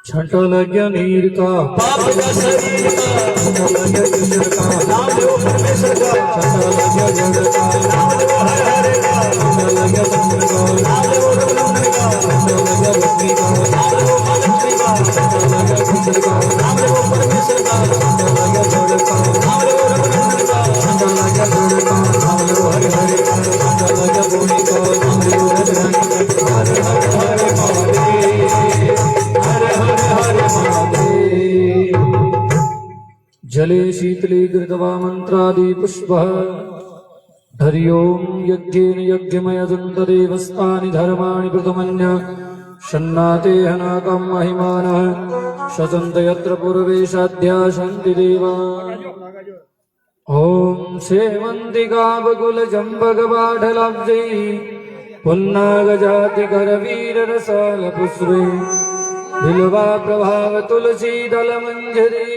छंटा लग गया नीर का पाप का शरीर का, छंटा लग गया ईश्वर का नाम लो परमेश्वर का, छंटा लग गया जड़ का नाम लो हर हरे का, छंटा लग गया चंद्र का नाम लो रघुनंदन का, छंटा लग गया लक्ष्मी का नाम लो महालक्ष्मी का, छंटा लग गया ईश्वर का नाम लो परमेश्वर का, छंटा लग गया जड़ का नाम लो रघुनंदन का, छंटा लग गया जड़ का नाम लो हरे हरे का, छंटा लग गया भूमि का नाम लो रजरानी का, हरे हरे हरे जले शीतले कृतवा मंत्रादि पुष्प हरिओं यज्ञेन यज्ञमय दन्तदेवस्तानि धर्माणि प्रथमन्य शन्नाते हनाकं महिमानः शचन्त यत्र पूर्वे साध्या सन्ति देवा ॐ सेवन्तिका बकुल जम्बकबाढलब्धे पुन्नागजातिकरवीररसाल पुष्पे बिल्वा प्रभाव तुलसी दल मंजरी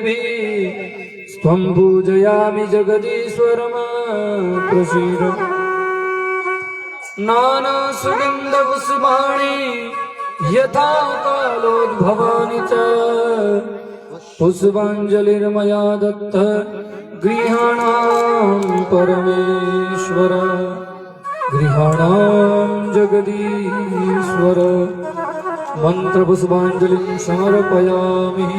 स्वं पूजयामि जगदीश्वरमाप्रसीद नाना सुगंध पुष्पाणि यथा कालोद्भवानि च पुष्पाञ्जलिर्मया दत्त गृहाणां परमेश्वर गृहाणां जगदीश्वर मंत्र पुष्पांजलिं समर्पयामि।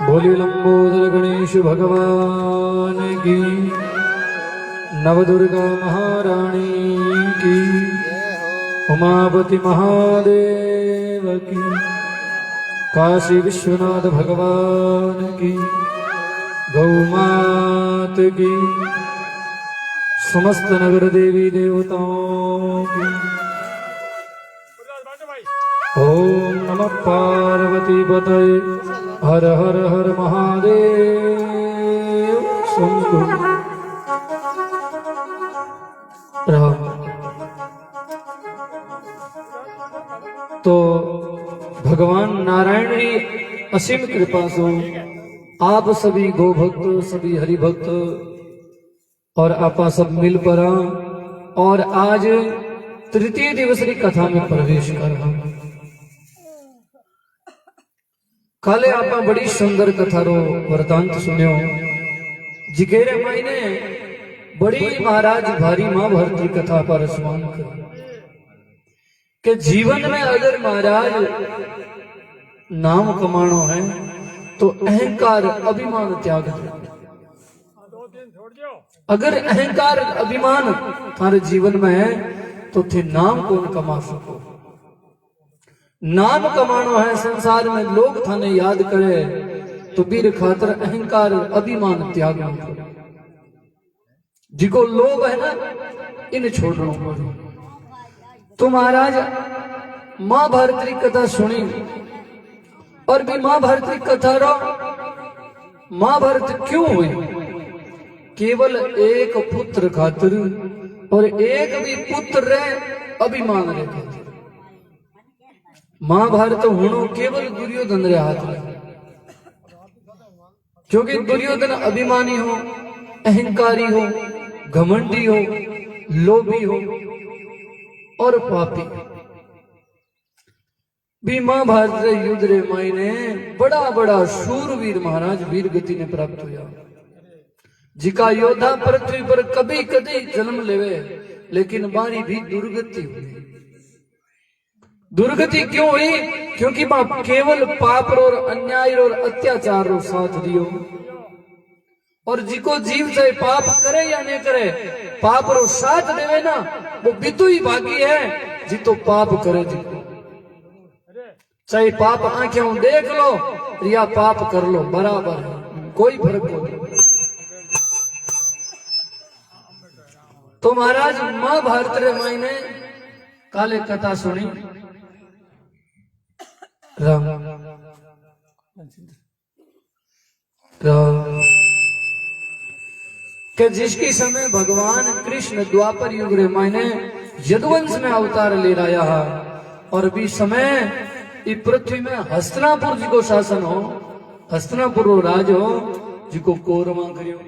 बोले लंबोदर गणेश भगवान की, नवदुर्गा महारानी की, उमापति महादेव की, काशी विश्वनाथ भगवान की, गौमात की, समस्त नगर देवी देवताओं की। ओम नमः पार्वती पतये हर हर हर महादेव शंभु राम। तो भगवान नारायण की असीम कृपा से आप सभी गो भक्त सभी हरि भक्त और आपा सब मिल पर और आज तृतीय दिवस की कथा में प्रवेश कर रहा। काले आपा बड़ी सुंदर कथा रो वृतांत सुनियो जिगेरे मायने बड़ी महाराज भारी महाभारत की कथा पर स्मरण कर के जीवन में अगर महाराज नाम कमानो है तो अहंकार अभिमान त्याग दो। अगर अहंकार अभिमान थारे जीवन में है तो थे नाम कौन कमा सको। नाम कमानो है संसार में लोग थाने याद करे तो बीर खातर अहंकार अभिमान त्याग दो। जिको लोग है ना इन छोड़ना पड़े। तो महाराज महाभारत की कथा सुनी और भी महाभारत की कथा रो महाभारत क्यों हुई केवल एक पुत्र खातिर और एक भी पुत्र रे अभिमान रे खातिर। महाभारत होनो केवल दुर्योधन रे हाथ में क्योंकि दुर्योधन अभिमानी हो अहंकारी हो घमंडी हो लोभी हो और पापी भी। महाभारत रे युद्ध रे मायने बड़ा बड़ा शूरवीर महाराज वीर गति ने प्राप्त हुआ जिका योद्धा पृथ्वी पर कभी कभी जन्म लेवे लेकिन बारी भी दुर्गति हुई। दुर्गति क्यों हुई क्योंकि केवल पाप और अन्याय और अत्याचार रो साथ दियो। और जिको जीव चाहे पाप करे या नहीं करे पाप रो साथ देवे ना वो बितु ही भागी है जितो पाप करे जिको चाहे पाप आंखें देख लो या पाप कर लो बराबर है कोई फर्क नहीं। तो महाराज महाभारत रे मायने काले कथा सुनी राम के जिसकी समय भगवान कृष्ण द्वापर युग रे मायने यदुवंश में अवतार ले रहा है और भी समय इस पृथ्वी में हस्तिनापुर जी को शासन हो हस्तिनापुर राज हो जिको कौरवा करियो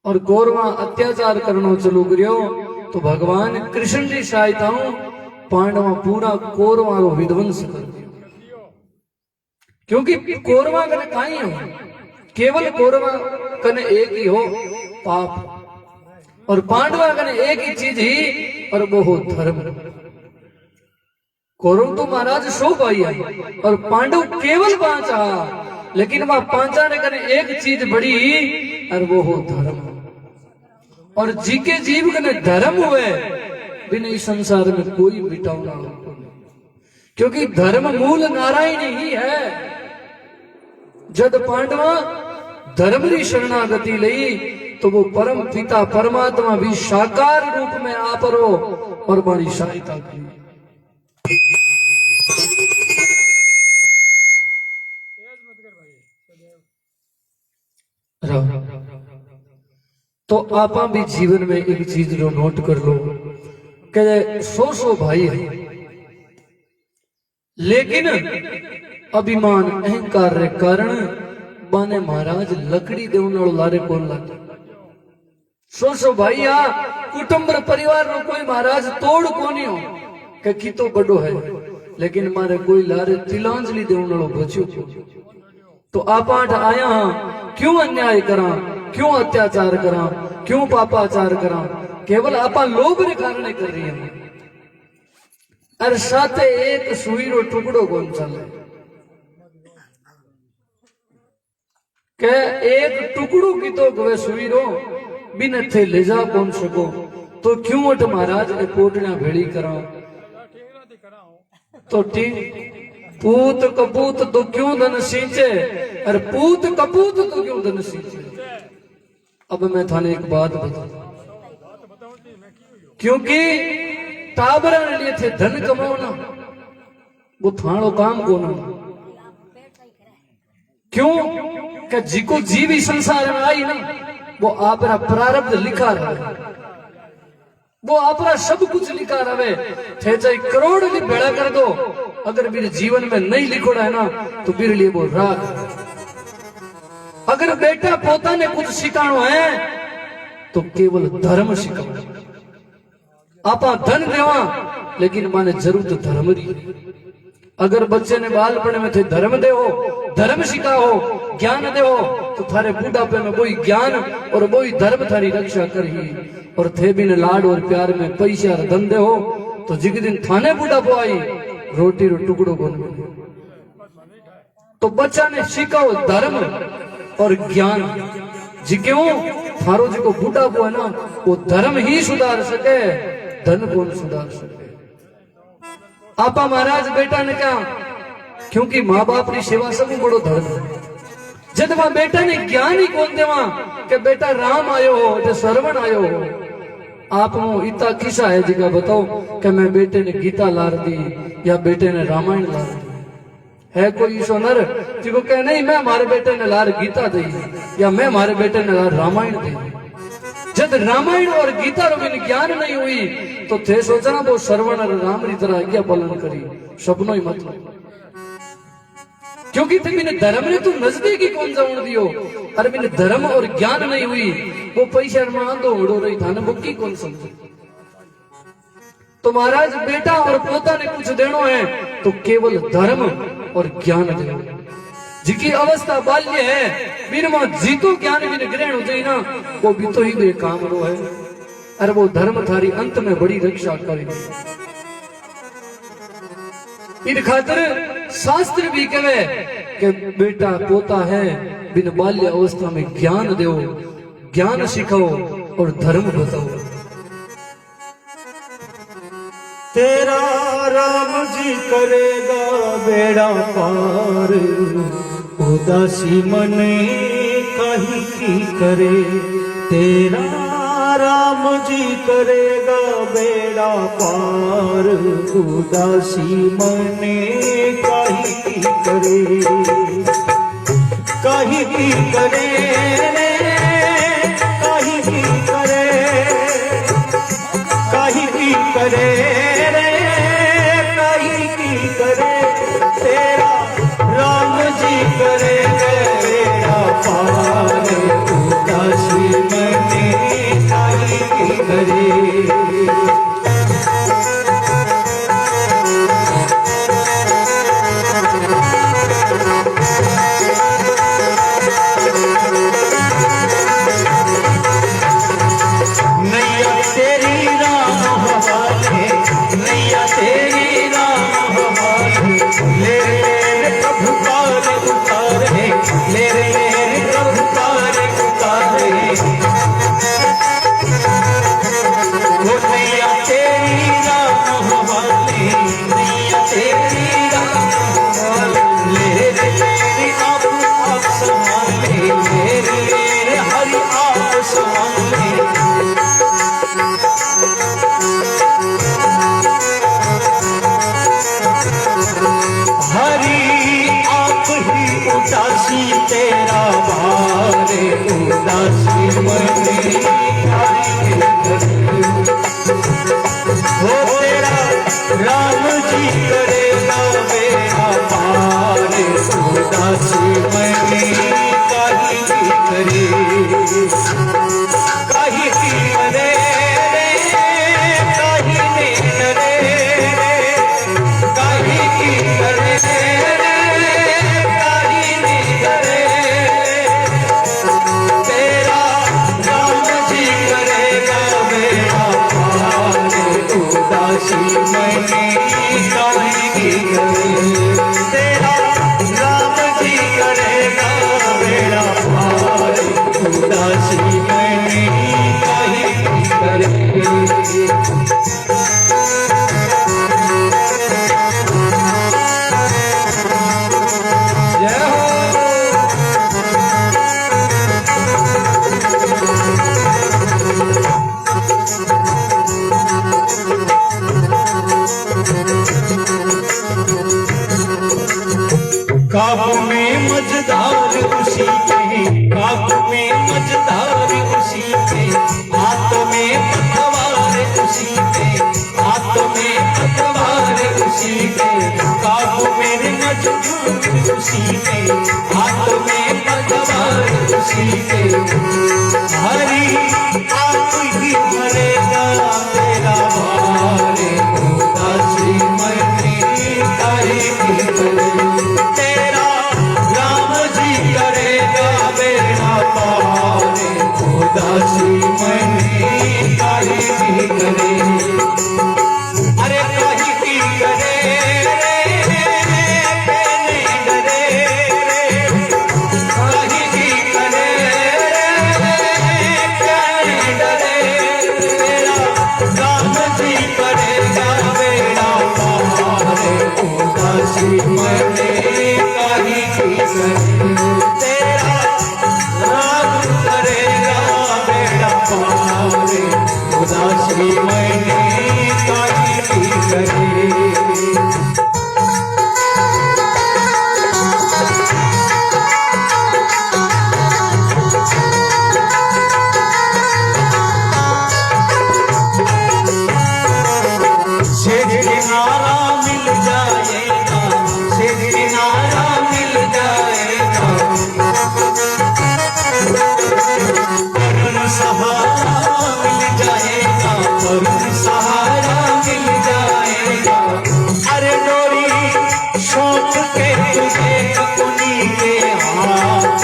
और कौरवा अत्याचार करनो चलू करियो तो भगवान कृष्ण की सहायता पांडवा पूरा कौरवा रो विध्वंस कर दियो। क्योंकि कौरवा कने काई हो केवल कौरवा कने एक ही हो पाप और पांडवा कने एक ही चीज ही और वो हो धर्म। कौरव तो महाराज 100 भाई है और पांडव केवल 5 लेकिन वह 5 ने कने एक चीज बड़ी और वो हो धर्म। और जी के जीव कने धर्म हुए बिना इस संसार में कोई मिटावना हो क्योंकि धर्म मूल नारायण ही है। जब पांडवा धर्म की शरणागति लई तो वो परम पिता परमात्मा भी साकार रूप में आ परो और बड़ी सहायता की। तो आप भी जीवन में एक चीज जो नोट कर लो कि 100 भाई है लेकिन अभिमान अहंकार रे कारण बाने महाराज लकड़ी देवनाल लारे कौन लागे 100 भाई कुटुंब परिवार रो कोई महाराज तोड़ कोनी हो कि तो बड़ो है लेकिन मारे कोई लारे तिलांजलि देवनालो बच्यो। तो आप आया क्यों अन्याय करा क्यों अत्याचार करा क्यों पापाचार करा केवल आपा लोभ रे कारण कर रही है। अरे साथे एक सुई रो टुकड़ो कौन चले के एक टुकड़ो की तो गवे सुई रो बिन थे ले जा कौन सको तो क्यों अट महाराज ए पोटना भेड़ी करा तो ठीक पूत कपूत तो क्यों धन सींचे अरे पूत कपूत तो क्यों धन सींचे। अब मैं थाने एक बात बता क्योंकि टाबरा लिए थे धन कमाओ ना वो थाणो काम कोना। क्यों कि जिको जीवी संसार में आई ना वो आपरा प्रारब्ध लिखा रहे, वो आपरा सब कुछ लिखा रहे। थे चाहे करोड़ भी भेड़ा कर दो, अगर मेरे जीवन में नहीं लिखोड़ा है ना तो मेरे लिए वो राग। अगर बेटा पोता ने कुछ सिखाणो है तो केवल धर्म सिखाओ। आपा धन देवा लेकिन माने जरूरत धर्म री। अगर बच्चे ने बालपण में थे धर्म दे हो, धर्म सिखाओ, ज्ञान दे हो तो थारे बुढ़ापे में वही ज्ञान और वही धर्म थारी रक्षा करी। और थे भी ने लाड और प्यार में पैसा और धन दे हो तो जिस दिन थाने बुढ़ापो आई रोटी रो टुकड़ो कौन मिले। तो बच्चा ने सिखाओ धर्म और ज्ञान। जी क्यों थारो जी को बुढ़ापो है ना वो धर्म ही सुधार सके, धन कौन सुधार सके। आपा महाराज बेटा ने कहा क्योंकि माँ बाप की सेवा सब बड़ो धर्म है। जब वहां बेटा ने ज्ञान ही कौन देवा कि बेटा राम आयो हो जो सरवण आयो हो। आप इतना किस्सा है जिका बताओ कि मैं बेटे ने गीता लार दी या बेटे ने रामायण लार दी। है कोई ईशो नर जिको कहे नहीं मैं हमारे बेटे ने लार गीता दी या मैं हमारे बेटे ने लार रामायण दी। जब रामायण और गीता रो बिन ज्ञान नहीं हुई तो थे सोचना वो श्रवण और राम री तरह आज्ञा पालन करी सपनो ही मतलब। क्योंकि थे बिन धर्म ने तू नजदीकी कौन जाऊन दियो। अरे बिन धर्म और ज्ञान नहीं हुई वो पैसा मांदो उड़ो रही थाने बुक्की कौन समझे। तो महाराज बेटा और पोता ने कुछ देनो है तो केवल धर्म और ज्ञान देनो। जिकी अवस्था बाल्य है बिन मां जीतो ज्ञान बिन ग्रहण हो जाए ना वो भी तो ही बे काम रो है। अरे वो धर्म थारी अंत में बड़ी रक्षा करेगी। इन खातिर शास्त्र भी कहे कि बेटा पोता है बिन बाल्य अवस्था में ज्ञान दो, ज्ञान सिखाओ और धर्म बताओ। तेरा राम जी करेगा बेड़ा पार, उदासी मने कहीं की करे। तेरा राम जी करेगा बेड़ा पार, उदासी मने कहीं की करे। कहीं की करे कहीं की करे, कहीं की करे रे कहीं की करे। तेरा राम जी करे बेड़ा पार, उदासी मने कहीं की करे। तेरा भारे उदासी मने हो। तेरा राम जी करेगा बेड़ा पार, उदासी मने कहीं की करे। कहीं की करे कहीं नहीं करे, कहीं की करे मने कहीं की करे। तेरा राम जी करे काबू में मझधार उसी के, काबू में मझधार उसी के, हाथ में पतवार उसी के, हाथ में पतवार उसी के, काबू में मझधार उसी के, हाथ में पतवार उसी के। हरि आप ही भरेगा मेरा भार, उदासी मरनी काहे की करे। तेरा राम जी करेगा बेड़ा पार, उदासी मरनी काहे की करे। अरे काहे की करे रे कहने डरे रे, काहे की करे रे कहने डरे। तेरा राम जी करेगा बेड़ा पार, उदासी मरनी काहे की करे। तेरा राम करेगा बेड़ा पार, उदासी मरनी काहे की करे। सेज किनारा मिल जाएगा, सेज किनारा मिल जाएगा, करुण सहारा मिल जाएगा, करुण सहारा मिल जाएगा। अरे डोरी शौक के तुझे उन्हीं के हाथ,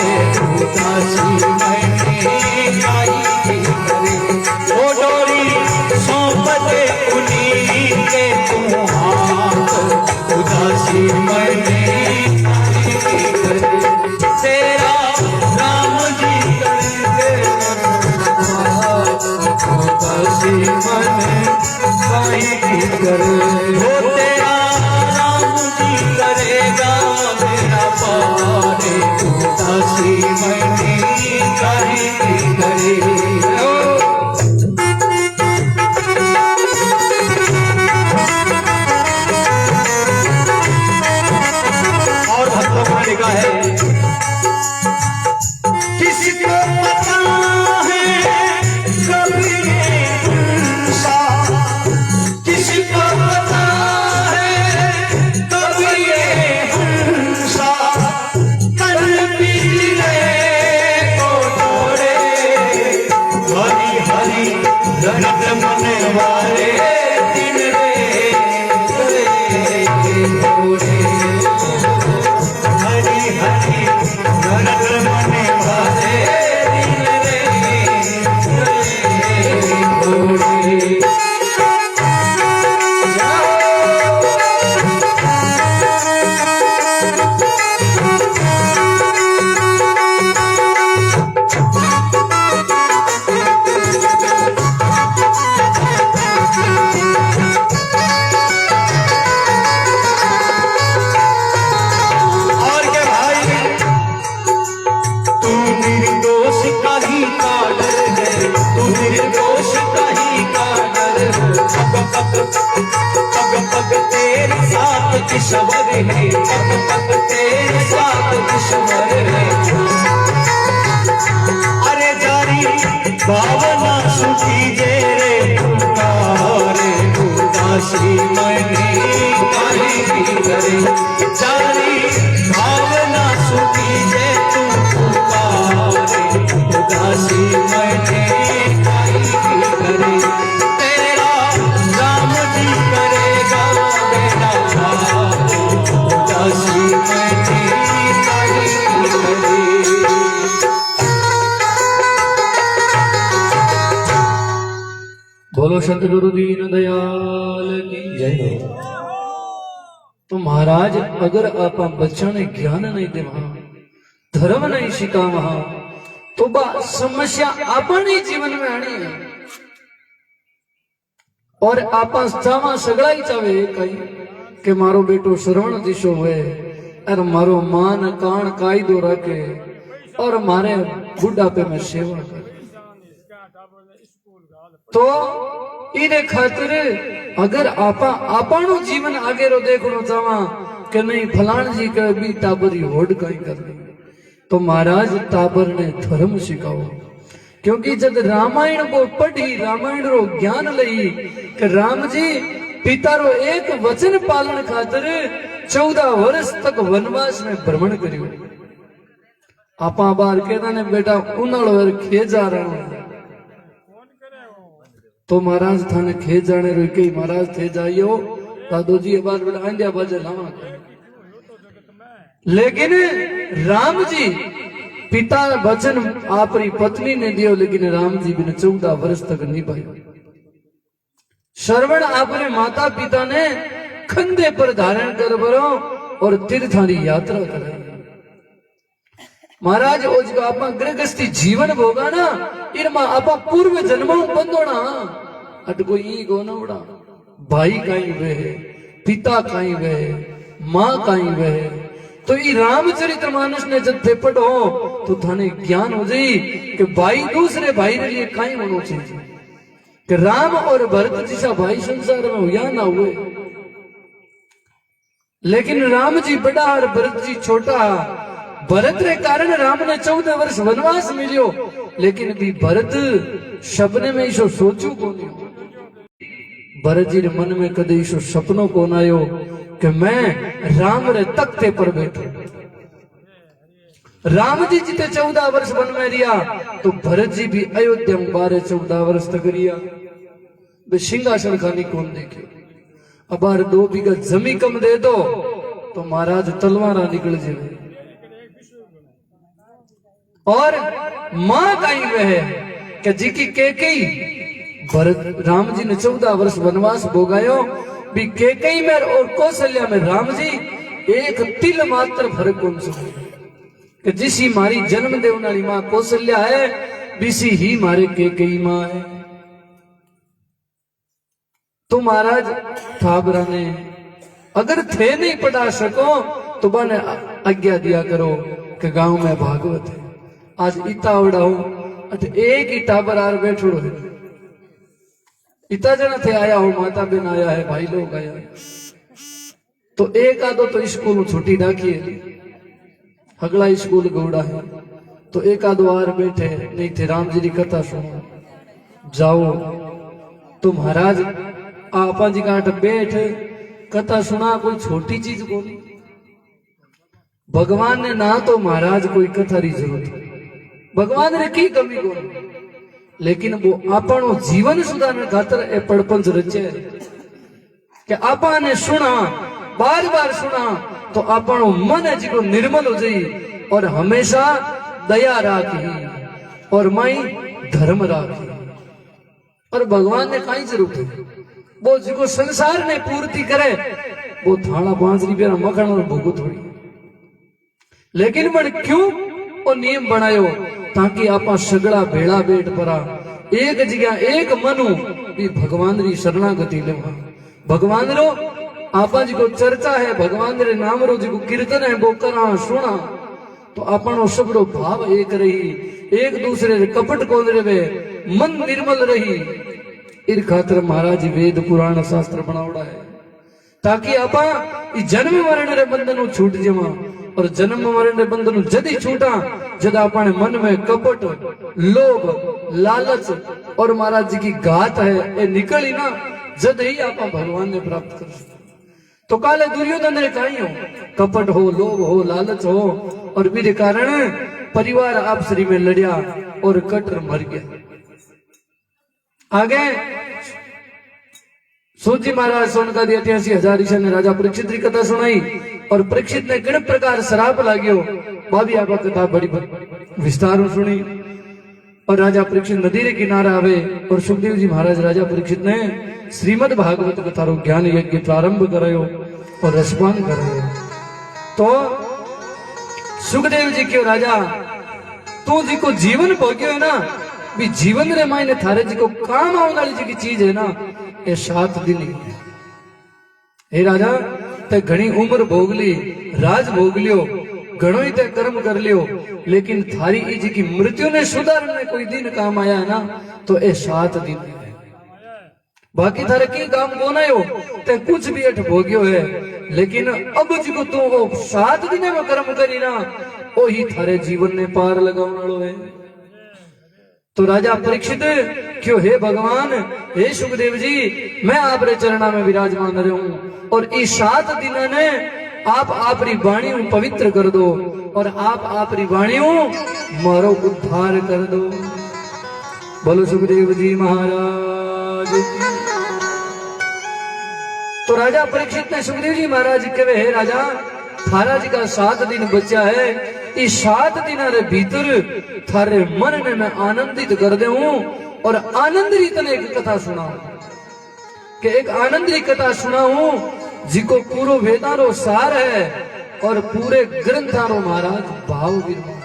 उदासी मरनी काहे की करे। ओ डोरी सौंप दे उन्हीं के तू हाथ, उदासी मरनी काहे की करे। तेरा राम जी करेंगे उदासी मरनी काहे की करे। हो तेरा राम जी करेगा मेरा पार, उदासी मरनी काहे की करे। और भक्तों को लिखा है, किसको पता है कभी ये हंसा, किसको पता है कभी ये हंसा, कल पीले को तोड़े। हरी हरी दर्द मन वाले दिन रे तोड़े। हरी हरी दर्द मन वाले दिन रे तोड़े। और के भाई तू निर्दोष का ही काडर है, तू निर्दोष का ही काडर है। पग पग तेरे साथ किशवर है, पग पग तेरे साथ किशवर है। अरे जारी भावना सुखी जे रे पुकार, उदासी मरनी काहे की करे। जारी भावना सुखी जे तू पुकार, उदासी मरनी काहे की करे। तेरा राम जी करेगा बेड़ा पार, उदासी मरनी काहे की करे। बोलो संत गुरु दीन दयाल की जय। तो महाराज अगर आप बच्चा ने ज्ञान नहीं देवा, धर्म नहीं शिकावा, तो बा समस्या अपने जीवन में आनी है। और आप चावा सगड़ा ही चाहे कई कि मारो बेटो श्रवण दिशो हुए और मारो मान कान कायदो रखे और मारे बुढ़ापे में सेवा करे। तो इने खातिर अगर आपा आपणो जीवन आगे रो देखणो चावा कि नहीं फलाण जी के भी टाबरी होड़ कहीं कर ली। तो महाराज टाबर ने धर्म सिखाओ, क्योंकि जब रामायण को पढ़ी, रामायण रो ज्ञान लई कि राम जी पिता रो एक वचन पालन खातर 14 वर्ष तक वनवास में भ्रमण करियो। आपा बार कहता ने बेटा उनालो वर खे जा रहा हूं, तो महाराज थाने खे जाने रो कई महाराज थे जाइयो दादो जी बार बेटा आंडिया बाजे लावा। लेकिन राम जी पिता वचन आपरी पत्नी ने दियो, लेकिन राम जी बिना 14 वर्ष तक नहीं पायो। श्रवण आपने माता पिता ने कंधे पर धारण कर बरो और तीर्थारी यात्रा करे। महाराज ओज को आपा गृहस्थी जीवन भोगा ना, इरमा आपा पूर्व जन्मों बंदोना अट कोई ई गोनवड़ा भाई काई वे पिता काई वे मां काई वे। तो ये रामचरितमानस ने जब थे पढ़ो तो थाने ज्ञान हो जाई कि भाई दूसरे भाई के लिए काई होना चाहिए, कि राम और भरत जैसा भाई संसार में हो या ना हुए। लेकिन राम जी बड़ा और भरत जी छोटा, भरत रे कारण राम ने 14 वर्ष वनवास मिलियो, लेकिन भी भरत सपने में ईशो सोचू को नहीं। भरत जी रे मन में कदे ईशो सपनों को ना आयो कि मैं राम रे तख्ते पर बैठू। राम जी जिते 14 वर्ष वन में रिया, तो भरत जी भी अयोध्या में 12-14 वर्ष तक रिया। वे सिंहासन खानी कौन देखे। अब 2 बीघा जमी कम दे दो तो महाराज तलवारा निकल जाए। और मां कहीं वह कि जी की केकई भरत राम जी ने 14 वर्ष वनवास भोगायो, भी केकई में और कौशल्या में राम जी एक तिल मात्र फर्क कौन सा कि जिसी मारी जन्म देने वाली मां कौशल्या है, बिसी ही मारे केकई मां है। तो महाराज ठाबरा ने अगर थे नहीं पढ़ा सको तो बने आज्ञा दिया करो कि गांव में भागवत है। आज इतना उड़ा हो एक ही टाबर आर बैठो है, इतना जना थे आया हो, माता बहन आया है, भाई लोग आया है। तो एक आधो तो स्कूल में छुट्टी डाकी है, अगला स्कूल गौड़ा है, तो एक आधो आर बैठे नहीं थे राम जी की कथा सुनो जाओ। तो महाराज आपा जी काट बैठ कथा सुना, कोई छोटी चीज को नहीं। भगवान ने ना तो महाराज कोई कथा की जरूरत, भगवान ने की कमी को, लेकिन वो आपनो जीवन सुधारने खातर ए पड़पंच रचे कि आपा ने सुना, बार बार सुना तो आपनो मन है जिको निर्मल हो जाई और हमेशा दया राखी और माई धर्म राखी। और भगवान ने काई जरूरत है, वो जिको संसार ने पूर्ति करे वो थाना 5 रुपया मखण और भोगो थोड़ी। लेकिन मन क्यों वो नियम बनायो ताकि आपा सगड़ा भेड़ा बेट परा एक जगह एक मनु भी भगवान री शरणागति लेवा। भगवान रो आपा जी को चर्चा है, भगवान रे नाम रो जी को कीर्तन है, वो करा सुना तो आपनो सगड़ो भाव एक रही, एक दूसरे रे कपट कोन रहे, मन निर्मल रही। इन खातर महाराज वेद पुराण शास्त्र बनावड़ा है ताकि आपा जन्म मरण रे बंधन छूट जावा। और जन्म मरण रे बंधन जदी छूटा जद आपने मन में कपट लोभ लालच और महाराज जी की घात है ये निकली ना, जद ही आपा भगवान ने प्राप्त कर सकते। तो काले दुर्योधन रे काई हो कपट हो लोभ हो लालच हो और भी कारण परिवार आपसरी में लड़िया और कटर मर गया। आगे सूजी महाराज सोनका 88,000 ईशा ने राजा परीक्षित की कथा सुनाई और परीक्षित ने किन प्रकार शराब लाग्यो भाभी आप कथा बड़ी विस्तार सुनी। और राजा परीक्षित नदी के किनारे आवे और सुखदेव जी महाराज राजा परीक्षित ने श्रीमद भागवत कथा रो ज्ञान यज्ञ प्रारंभ करायो और रसपान करायो। तो सुखदेव जी के राजा तू जी को जीवन भोग्यो है ना, भी जीवन रे मायने थारे जी को काम आने वाली जी की चीज है ना, ये 7 दिन ही। हे राजा ते घणी उम्र भोग ली, राज भोग लियो, घणो ही ते कर्म कर लियो, लेकिन थारी ई जी की मृत्यु ने सुधारने कोई दिन काम आया है ना, तो ये 7 दिन है। बाकी थारे की काम को ना हो ते कुछ भी अठ भोग्यो है, लेकिन अब जिको तू वो 7 दिन में कर्म करी ना ओ ही थारे जीवन ने पार लगाने वालो है। तो राजा परीक्षित क्यों, हे भगवान, हे सुखदेव जी, मैं आपरे चरणा में विराजमान रहे हूं और इस 7 दिन ने आप आपरी वाणी पवित्र कर दो और आप आपरी वाणी मारो उद्धार कर दो। बोलो सुखदेव जी महाराज की। तो राजा परीक्षित ने सुखदेव जी महाराज कहे, हे राजा, थारा जी का 7 दिन बचा है, इस 7 दिन रे भीतर थारे मन ने मैं आनंदित कर दे हूं और आनंदरी तने एक कथा सुनाऊं कि एक आनंदरी कथा सुनाऊं जिको पूरो वेदारो सार है और पूरे ग्रंथारो महाराज भाव विरम।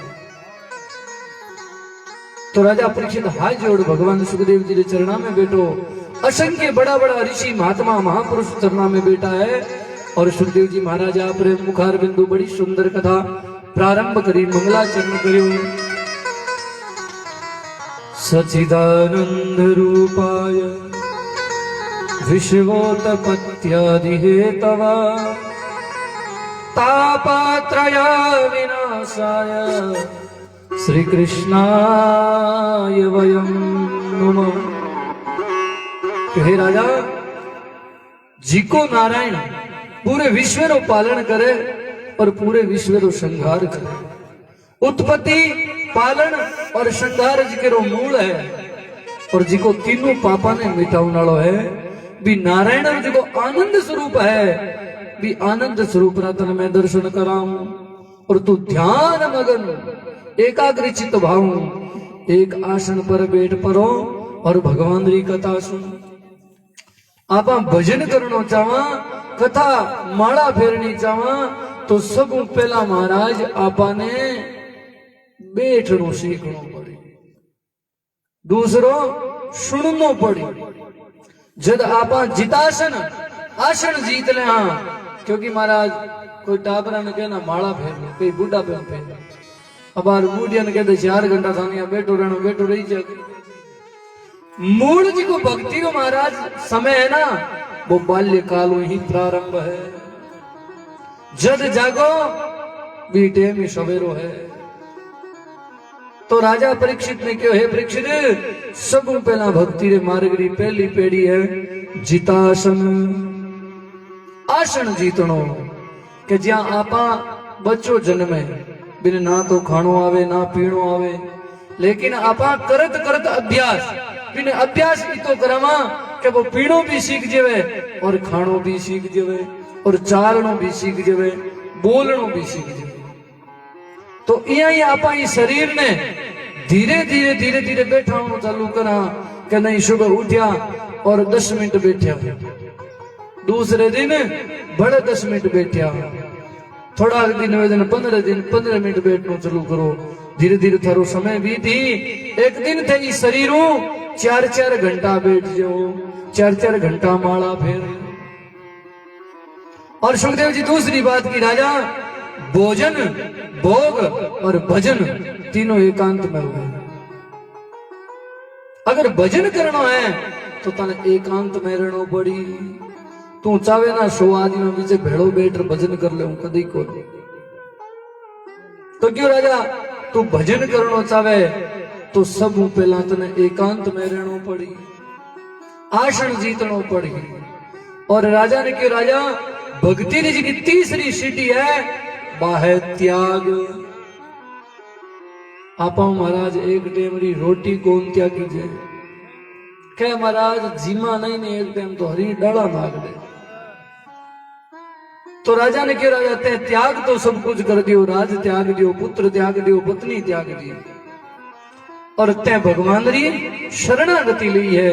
तो राजा परीक्षित हाथ जोड़ भगवान सुखदेव जी के चरणा में बैठो। असंख्य बड़ा बड़ा ऋषि महात्मा महापुरुष चरणा में बैठा है और सुखदेव जी महाराज आप रे मुखार बिंदु बड़ी सुंदर कथा प्रारंभ करी, मंगलाचरण करियो। सच्चिदानंद रूपाय विश्वोत्पत्त्यादि हेतवे तापत्रय विनाशाय श्री कृष्णाय वयं नमः। हे राजा, जिको नारायण पूरे विश्व रो पालन करे और पूरे विश्व रो संहार करे, उत्पत्ति पालन और संहार जिको मूल है और जिको तीनों पापा ने मिटाने वालो है, भी नारायण जिको आनंद स्वरूप है, भी आनंद स्वरूप रतन में दर्शन कराऊं और तू ध्यान मगन एकाग्र चित्त भाव एक आसन पर बैठ परो और भगवान री कथा सुन। आप भजन करना चाहवा, कथा माला फेरनी चाहवा, तो सब पहला महाराज आपने बैठनो सीखनो पड़ी, दूसरो सुननो पड़ी। जब आप जितासन आसन जीत ले, हाँ, क्योंकि महाराज कोई टाबरा ने कहना माला फेर लो, कोई बूढ़ा पे फेर, अब बूढ़िया ने कहते 4 घंटा थाने बैठो रहना, बैठो रही जाए। मूल जी को भक्ति को महाराज समय है ना, वो बाल्यकाल ही प्रारंभ है। जद जागो बीटे में सवेरो है। तो राजा परीक्षित ने क्यों, हे परीक्षित, सब पहला भक्ति रे मार्ग री पहली पेड़ी है जितासन, आसन जीतनो। के ज्या आपा बच्चो जन्मे बिन ना तो खानो आवे ना पीणो आवे, लेकिन आपा करत करत अभ्यास, बिन अभ्यास इतो करावा कि वो पीणो भी सीख जावे और खानो भी सीख जावे और चालनो भी सीख जावे, बोलनो भी सीख जावे। तो यही आपा इस शरीर ने धीरे धीरे धीरे धीरे बैठा चालू करा कि नहीं, सुबह उठ्या और 10 मिनट बैठा, दूसरे दिन बड़े 10 मिनट बैठा, थोड़ा दिन वे दिन 15 मिनट बैठना चालू करो। धीरे धीरे थारो समय भी थी, एक दिन थे इस शरीरों 4-4 घंटा बैठ जाओ, 4-4 घंटा माला फेर। और सुखदेव जी दूसरी बात की, राजा भोजन भोग और भजन तीनों एकांत में हुए। अगर भजन करना है तो तने एकांत में रहना पड़ी। तू चाहे ना 100 आदमी बीच भेड़ो बैठ भजन कर ले, कदी को। तो क्यों राजा, तू भजन करना चाहे तो सब पहला तने एकांत में रहना पड़ी, आसन जीतनो पड़ी। और राजा ने क्यों, राजा भक्ति री जी तीसरी सीढ़ी है बाहे त्याग। आपा महाराज एक टाइम री रोटी कौन त्यागी जे, क्या महाराज जीमा नहीं ने एक टाइम तो हरी डाला मांग दे। तो राजा ने क्यों, राजा ते त्याग तो सब कुछ कर दियो, राज त्याग दियो, पुत्र त्याग दियो, पत्नी त्याग दी, और ते भगवान री शरणागति ली है।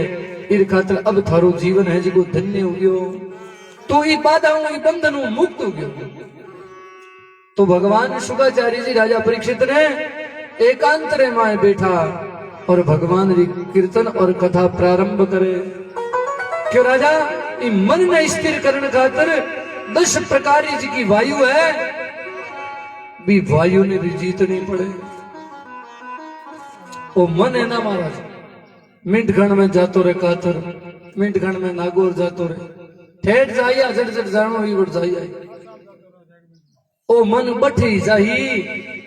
इन खातर अब थारो जीवन है जिको धन्य हो गयो, तो ई बाधाओं ई बंधनों मुक्त हो गयो। तो भगवान शुक्राचार्य जी राजा परीक्षित ने एकांत रे माए बैठा और भगवान री कीर्तन और कथा प्रारंभ करे। क्यों राजा, ई मन ने स्थिर करने खातर 10 प्रकार की वायु है, भी वायु ने भी जीतनी पड़े। वो मन है ना महाराज, मिनट घण में जातो रे कातर, मिनट खंड में नागौर जातो रे ठेठ जाइया जड़ जड़ जानो ही बड़ जाइया ओ मन बठी जाही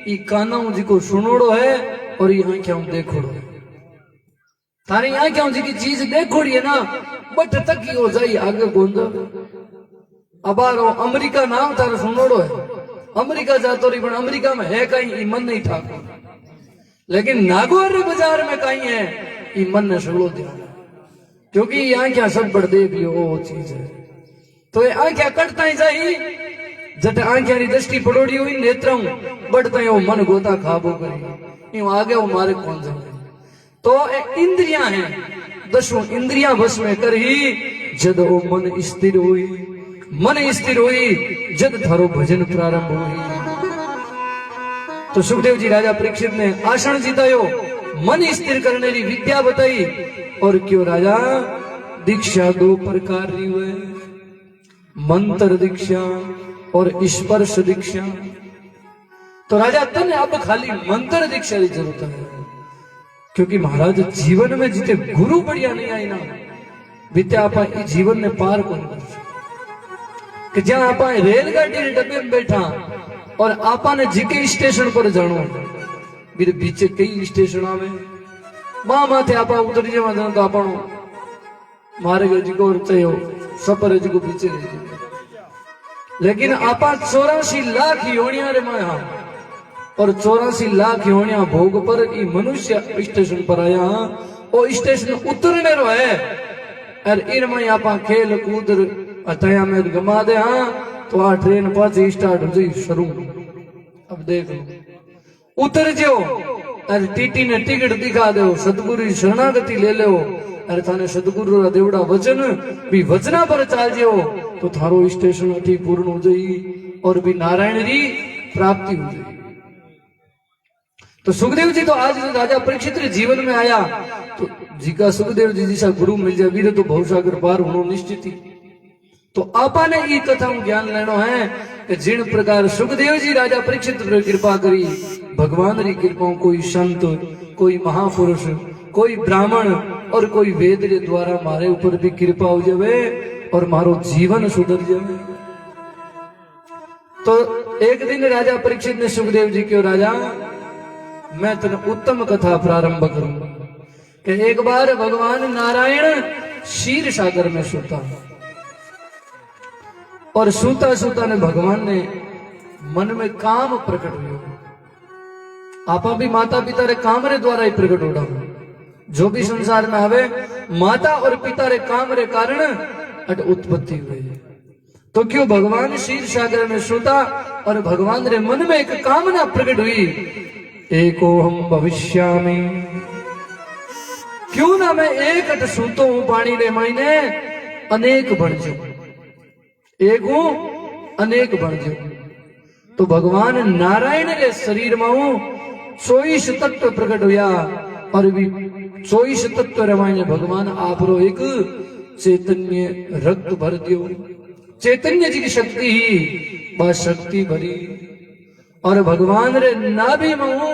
ई कानाऊ जी को सुनोड़ो है और ये आंखें देखोड़ो है थारी आंखें जी की चीज देखोड़ी है ना बट तक ही हो जाई आगे गोंदो अबारो अमेरिका नाम थारा सुनोड़ो है अमेरिका जातो रही पण अमेरिका में है कहीं ई मन नहीं ठाको लेकिन नागौर बाजार में कहीं है ई मन ने सगलो ध्यान क्योंकि ये आंखें सब बड़ देख लियो वो चीज है तो ये आंखें कटता ही जाई जट आंखें री दृष्टि पड़ोड़ी हुई नेत्रम बढ़ता ही वो मन गोता खाबो करी यूं आगे वो मारे कौन जाए तो इंद्रियां हैं दसों इंद्रियां बस में कर ही जद वो मन स्थिर हुई जद थारो भजन प्रारंभ हुई तो सुखदेव जी राजा परीक्षित ने आसन जीतायो मन स्थिर करने की विद्या बताई और क्यों राजा दीक्षा दो प्रकार री हुए मंत्र दीक्षा और स्पर्श दीक्षा तो राजा तने अब खाली मंत्र दीक्षा की जरूरत है क्योंकि महाराज जीवन में जिते गुरु बढ़िया नहीं आई ना बीते आप जीवन ने पार कौन कर कि जहां आप रेलगाड़ी के डब्बे में बैठा और आपा ने जिके स्टेशन पर जानो बीते बीचे कई स्टेशन आवे मां माथे आपा उतरी जावा तो आपणो मार्ग जिको चयो सफर जिको पीछे रही लेकिन आपा 84 लाख योनिया रे माया और 84 लाख योनिया भोग पर ई मनुष्य स्टेशन पर आया ओ स्टेशन उतरने रो है और इन में आपा खेल कूद अतया में गमा दे हाँ तो आ ट्रेन पाछी स्टार्ट हो जाई शुरू अब देख लो उतर जो अरे टीटी ने टिकट दिखा दो सतगुरु शरणागति ले लो अरे थाने सतगुरु रा देवड़ा वचन भी वचना पर चाल जो तो थारो स्टेशन अठी पूर्ण हो जाई और भी नारायण री प्राप्ति हो जाई तो सुखदेव जी तो आज राजा परीक्षित रे जीवन में आया तो जी का सुखदेव जी जैसा गुरु मिल जाए वीर तो भवसागर पार होना निश्चित ही तो आपा ने ये कथा ज्ञान लेनो है कि जिन प्रकार सुखदेव जी राजा परीक्षित पर कृपा करी भगवान री कृपा कोई संत कोई महापुरुष कोई ब्राह्मण और कोई वेद रे द्वारा मारे ऊपर भी कृपा हो जावे और मारो जीवन सुधर जावे तो एक दिन राजा परीक्षित ने सुखदेव जी को राजा मैं तेन उत्तम कथा प्रारंभ करूं कि एक बार भगवान नारायण क्षीर सागर में सोता और सूता सूता ने भगवान ने मन में काम प्रकट हुआ आपा भी माता पिता रे काम रे द्वारा ही प्रकट होड़ा जो भी संसार में आवे माता और पिता रे काम रे कारण अट उत्पत्ति हुई तो क्यों भगवान क्षीर सागर में सोता और भगवान रे मन में एक कामना प्रकट हुई एको हम भविष्यामि क्यों ना मैं एक अट सूतो हूं पानी रे मायने अनेक बन जाऊं एक हूं अनेक बन जाऊं तो भगवान नारायण रे शरीर में हूं 24 तत्व प्रकट हुआ और भी 24 तत्व रमायने भगवान आप रो एक चैतन्य रक्त भर दियो चैतन्य जी की शक्ति ही बस शक्ति भरी और भगवान रे नाभि में हूं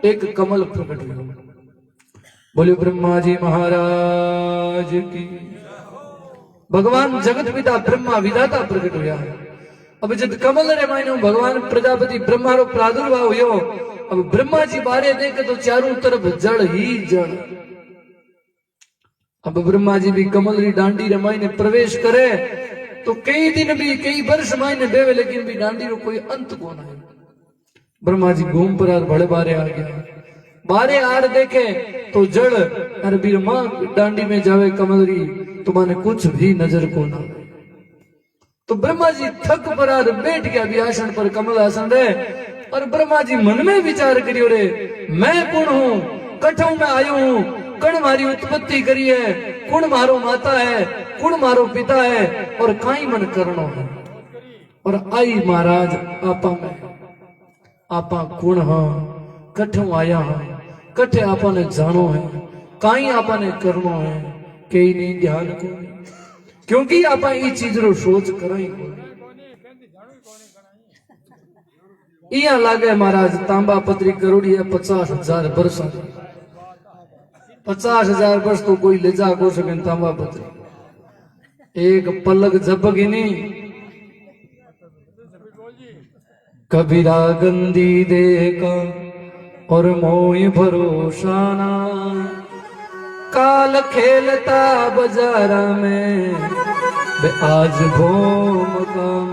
एक कमल प्रकट हुआ बोले ब्रह्मा जी महाराज की भगवान जगत पिता ब्रह्मा विधाता प्रकट हुआ अब जब कमल रे मायने भगवान प्रजापति ब्रह्मा रो प्रादुर्भाव हुयो अब ब्रह्मा जी बारे देखे तो चारों तरफ जड़ ही जड़ अब ब्रह्मा जी भी कमल री डांडी रे मायने प्रवेश करे तो कई दिन भी कई वर्ष मायने बेवे लेकिन भी डांडी रो कोई अंत को ना है ब्रह्मा जी घूम पर भड़े बारे आ गया बारे आर देखे तो जड़ अरे बीरमा डांडी में जावे कमलरी तो माने कुछ भी नजर को ना तो ब्रह्मा जी थक पर बैठ गया भी आसन पर कमल आसन रे और ब्रह्मा जी मन में विचार करियो रे मैं कौन हूं कठों में आयो हूं कण मारी उत्पत्ति करी है कौन मारो माता है कौन मारो पिता है और काई मन करनो है और आई महाराज आपा में आपा कौन हाँ कठों आया हाँ कठे आपा ने जानो है काई आपा ने करनो है कई नहीं ध्यान को क्योंकि आपा ये चीज रो सोच कराई को इया लागे महाराज तांबा पत्री करोड़ी है 50,000 वर्ष 50,000 वर्ष तो कोई ले जा को सके तांबा पत्री एक पलक झपकी नहीं, कबीरा गंदी देखा और मोह भरोसा ना, काल खेलता बाजारा में बे आज भोम काम।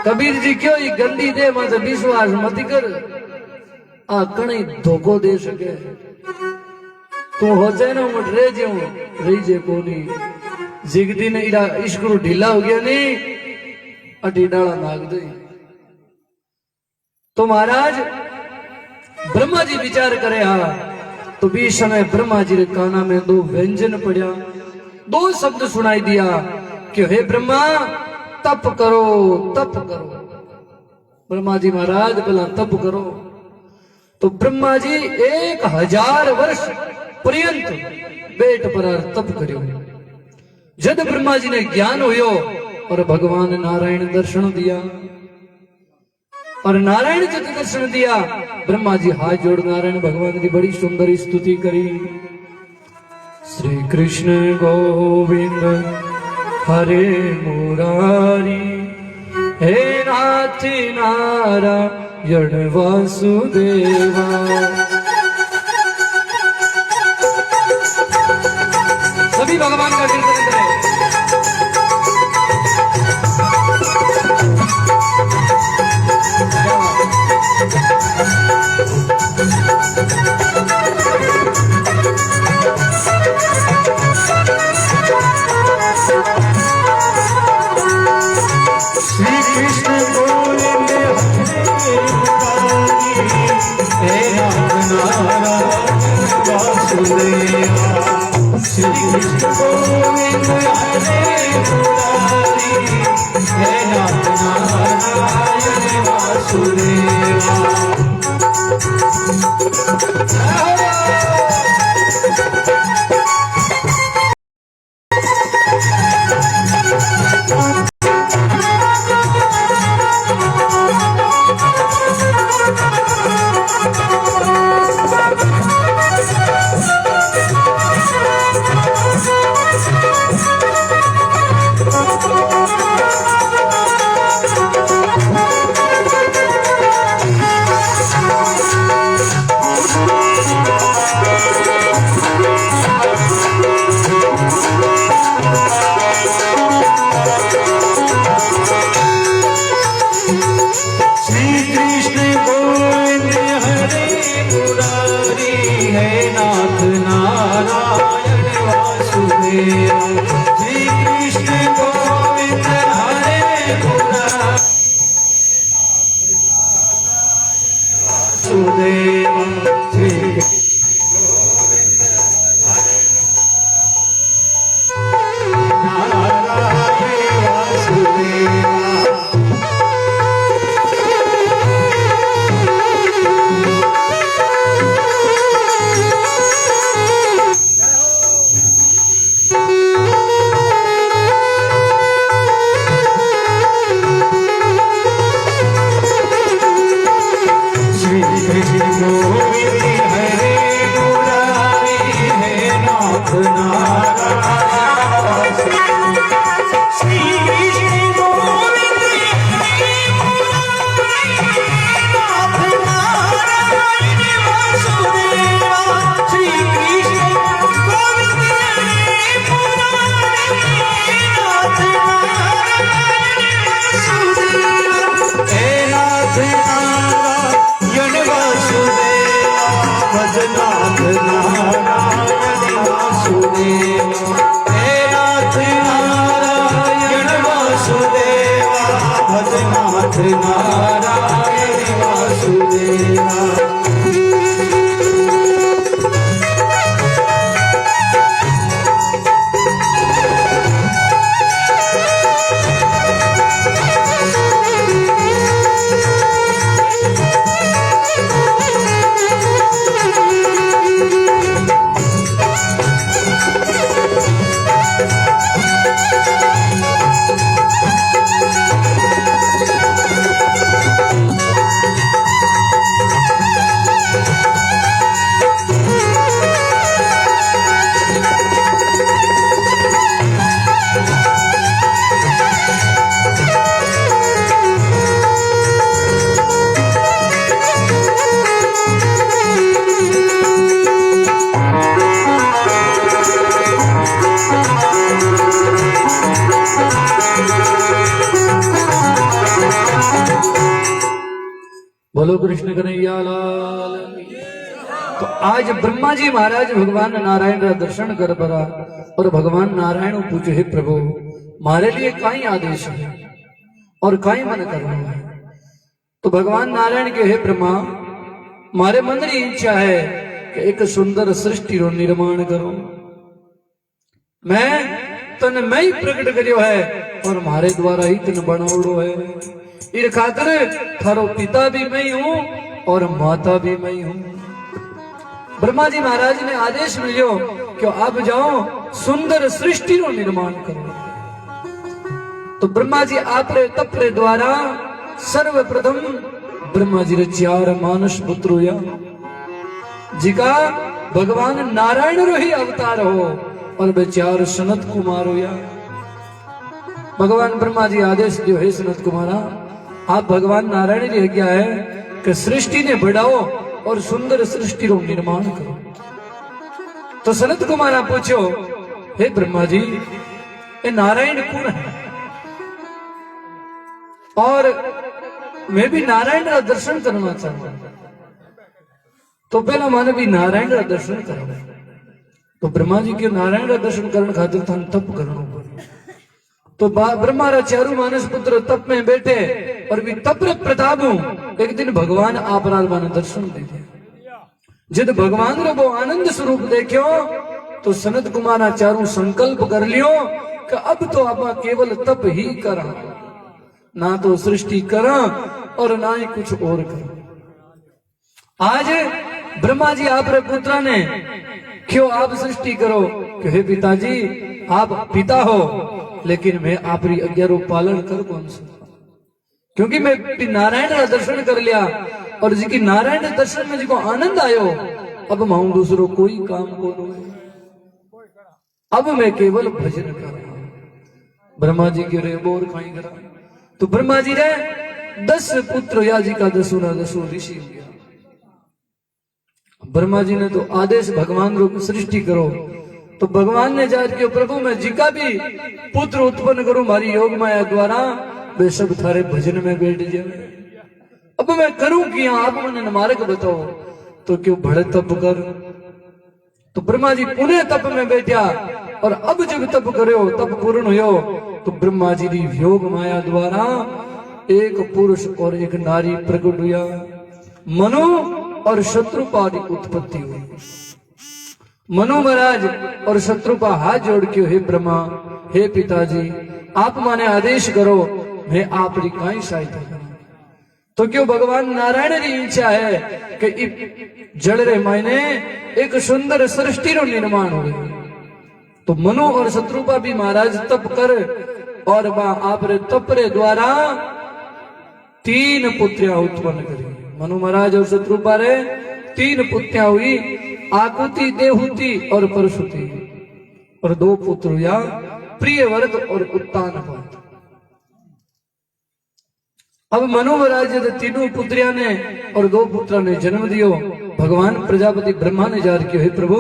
कबीर जी क्यों ये गंदी दे मत विश्वास मत कर, आ कणी धोखो दे सके। तू हो जाए ना मत रह जाऊं रही जे कोनी जिगदी ने इरा इश्करू ढीला हो गया नहीं अटी डाला नाग दे। तो महाराज ब्रह्मा जी विचार करे हा तो बीच समय ब्रह्मा जी के काना में दो व्यंजन पड़ा, दो शब्द सुनाई दिया कि हे ब्रह्मा तप करो तप करो। ब्रह्मा जी महाराज बोला तप करो। तो ब्रह्मा जी 1000 वर्ष पर्यंत बेट पर तप करो। जद ब्रह्मा जी ने ज्ञान हुयो और भगवान नारायण दर्शन दिया, और नारायण जब दर्शन दिया ब्रह्मा जी हाथ जोड़ नारायण भगवान की बड़ी सुंदर स्तुति करी। श्री कृष्ण गोविंद हरे मुरारी, हे नाथ नारायण वासुदेवा। सभी भगवान का कीर्तन करें। श्री कृष्ण गोविंद हे नारायण वासुदेवा। श्री कृष्ण गोविंद हरे मुरारी, हे नारायण वासुदेवा। बोलो कृष्ण कन्हैया लाल की। तो आज ब्रह्मा जी महाराज भगवान नारायण का दर्शन कर पड़ा और भगवान नारायण पूछे हे प्रभु मारे लिए काई आदेश है और काई मन करना है। तो भगवान नारायण के हे ब्रह्मा मारे मन की इच्छा है कि एक सुंदर सृष्टि रो निर्माण करो। मैं तन मैं ही प्रकट करियो है और मारे द्वारा ही तन बनावड़ो है। इर खातिर थारो पिता भी मैं हूं और माता भी मैं हूं। ब्रह्मा जी महाराज ने आदेश मिलो कि आप जाओ सुंदर सृष्टि रो निर्माण करो। तो ब्रह्मा जी आपरे तपरे द्वारा सर्वप्रथम ब्रह्मा जी रे 4 मानस पुत्र हुआ जिका भगवान नारायण रो ही अवतार हो और वे 4 सनत कुमार हुआ। भगवान ब्रह्मा जी आदेश दियो हे सनत कुमारा आप भगवान नारायण की आज्ञा है कि सृष्टि ने बढ़ाओ और सुंदर सृष्टि रो निर्माण करो। तो सनत कुमारा पूछो हे ब्रह्मा जी ये नारायण कौन है और मैं भी नारायण का दर्शन करना चाहता हूं। तो पहला माने भी नारायण का दर्शन करो। तो ब्रह्मा जी के नारायण का दर्शन करने खातिर थाने तप करना पड़े। तो ब्रह्मा रा 4 मानस पुत्र तप में बैठे और भी तप प्रताप एक दिन भगवान आप माने दर्शन दे दिया। जब भगवान रो वो आनंद स्वरूप देखियो तो सनत कुमार 4 संकल्प कर लियो कि अब तो आप केवल तप ही करा ना तो सृष्टि करा और ना ही कुछ और करा। आज ब्रह्मा जी आप रे पुत्रा ने क्यों आप सृष्टि करो कि हे पिताजी आप पिता हो लेकिन मैं आपरी आज्ञा रो पालन कर कौन सा क्योंकि मैं नारायण का दर्शन कर लिया और जी की नारायण दर्शन में जिको आनंद आयो अब मैं दूसरो कोई काम को अब मैं केवल भजन कर रहा हूं। ब्रह्मा जी के रे बोर खाई करा। तो ब्रह्मा जी रे 10 पुत्र या जी का 10 ऋषि हो गया। ब्रह्मा जी ने तो आदेश भगवान रो सृष्टि करो। तो भगवान ने जाकर के प्रभु मैं जिका भी पुत्र उत्पन्न करूं मारी योग माया द्वारा वे सब थारे भजन में बैठ जाए। अब मैं करूं क्या आप मैंने मार्ग बताओ। तो क्यों भड़े तप कर। तो ब्रह्मा जी पुनः तप में बैठा और अब जब तप करो तप पूर्ण हो तो ब्रह्मा जी की योग माया द्वारा एक पुरुष और एक नारी प्रकट हुआ। मनु और शत्रुपा की उत्पत्ति हुई। मनु महाराज और शत्रुपा हाथ जोड़ के हे ब्रह्मा हे पिताजी आप माने आदेश करो मैं आपकी काई सहायता करूं। तो क्यों भगवान नारायण की इच्छा है कि जल रे मायने एक सुंदर सृष्टि रो निर्माण हो। तो मनु और शत्रुपा भी महाराज तप कर और आप रे तप रे द्वारा 3 पुत्रियां उत्पन्न करी। मनु महाराज और शत्रुपा रे 3 पुत्रियां हुई आकुति देहुति और परशुति और 2 पुत्र हुआ प्रियव्रत और उत्तानपाद। अब मनु महाराज ने 3 पुत्रियां ने और 2 पुत्रों ने जन्म दियो। भगवान प्रजापति ब्रह्मा ने जार किया हे प्रभु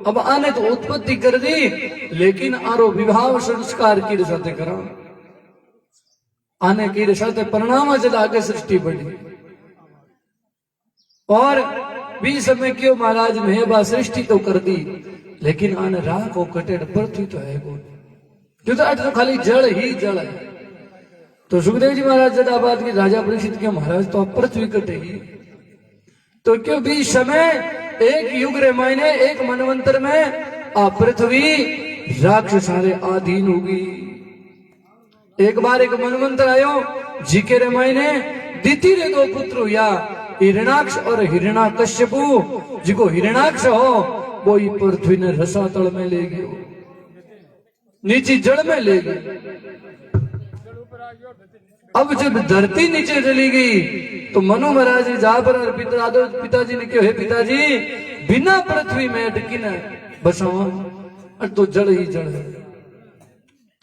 अब आने तो उत्पत्ति कर दी लेकिन आरो विवाह संस्कार की साथे करा आने की साथे परिणाम जब आगे सृष्टि बढ़ी और भी समय क्यों महाराज मेहबा सृष्टि तो कर दी लेकिन आने राह को कटेड़ पृथ्वी तो है कौन जो तो खाली जड़ ही जड़ है। तो सुखदेव जी महाराज जदाबाद की राजा परीक्षित के महाराज तो पृथ्वी कटेगी। तो क्यों भी समय एक युग रे मायने एक मनवंतर में आ पृथ्वी राक्षस सारे अधीन होगी। एक बार एक मनवंतर आयो जीके रे मायने दिति रे 2 पुत्र हुआ हिरणाक्ष और हिरणाकश्यपु। जिको हिरणाक्ष हो वो ही पृथ्वी ने रसातल में ले गयो नीचे जड़ में ले गई। अब जब धरती नीचे चली गई तो मनु महाराज जहां पर पिताजी ने कहा हे पिताजी बिना पृथ्वी में अटकी न बसाओ तो जड़ ही जड़ है।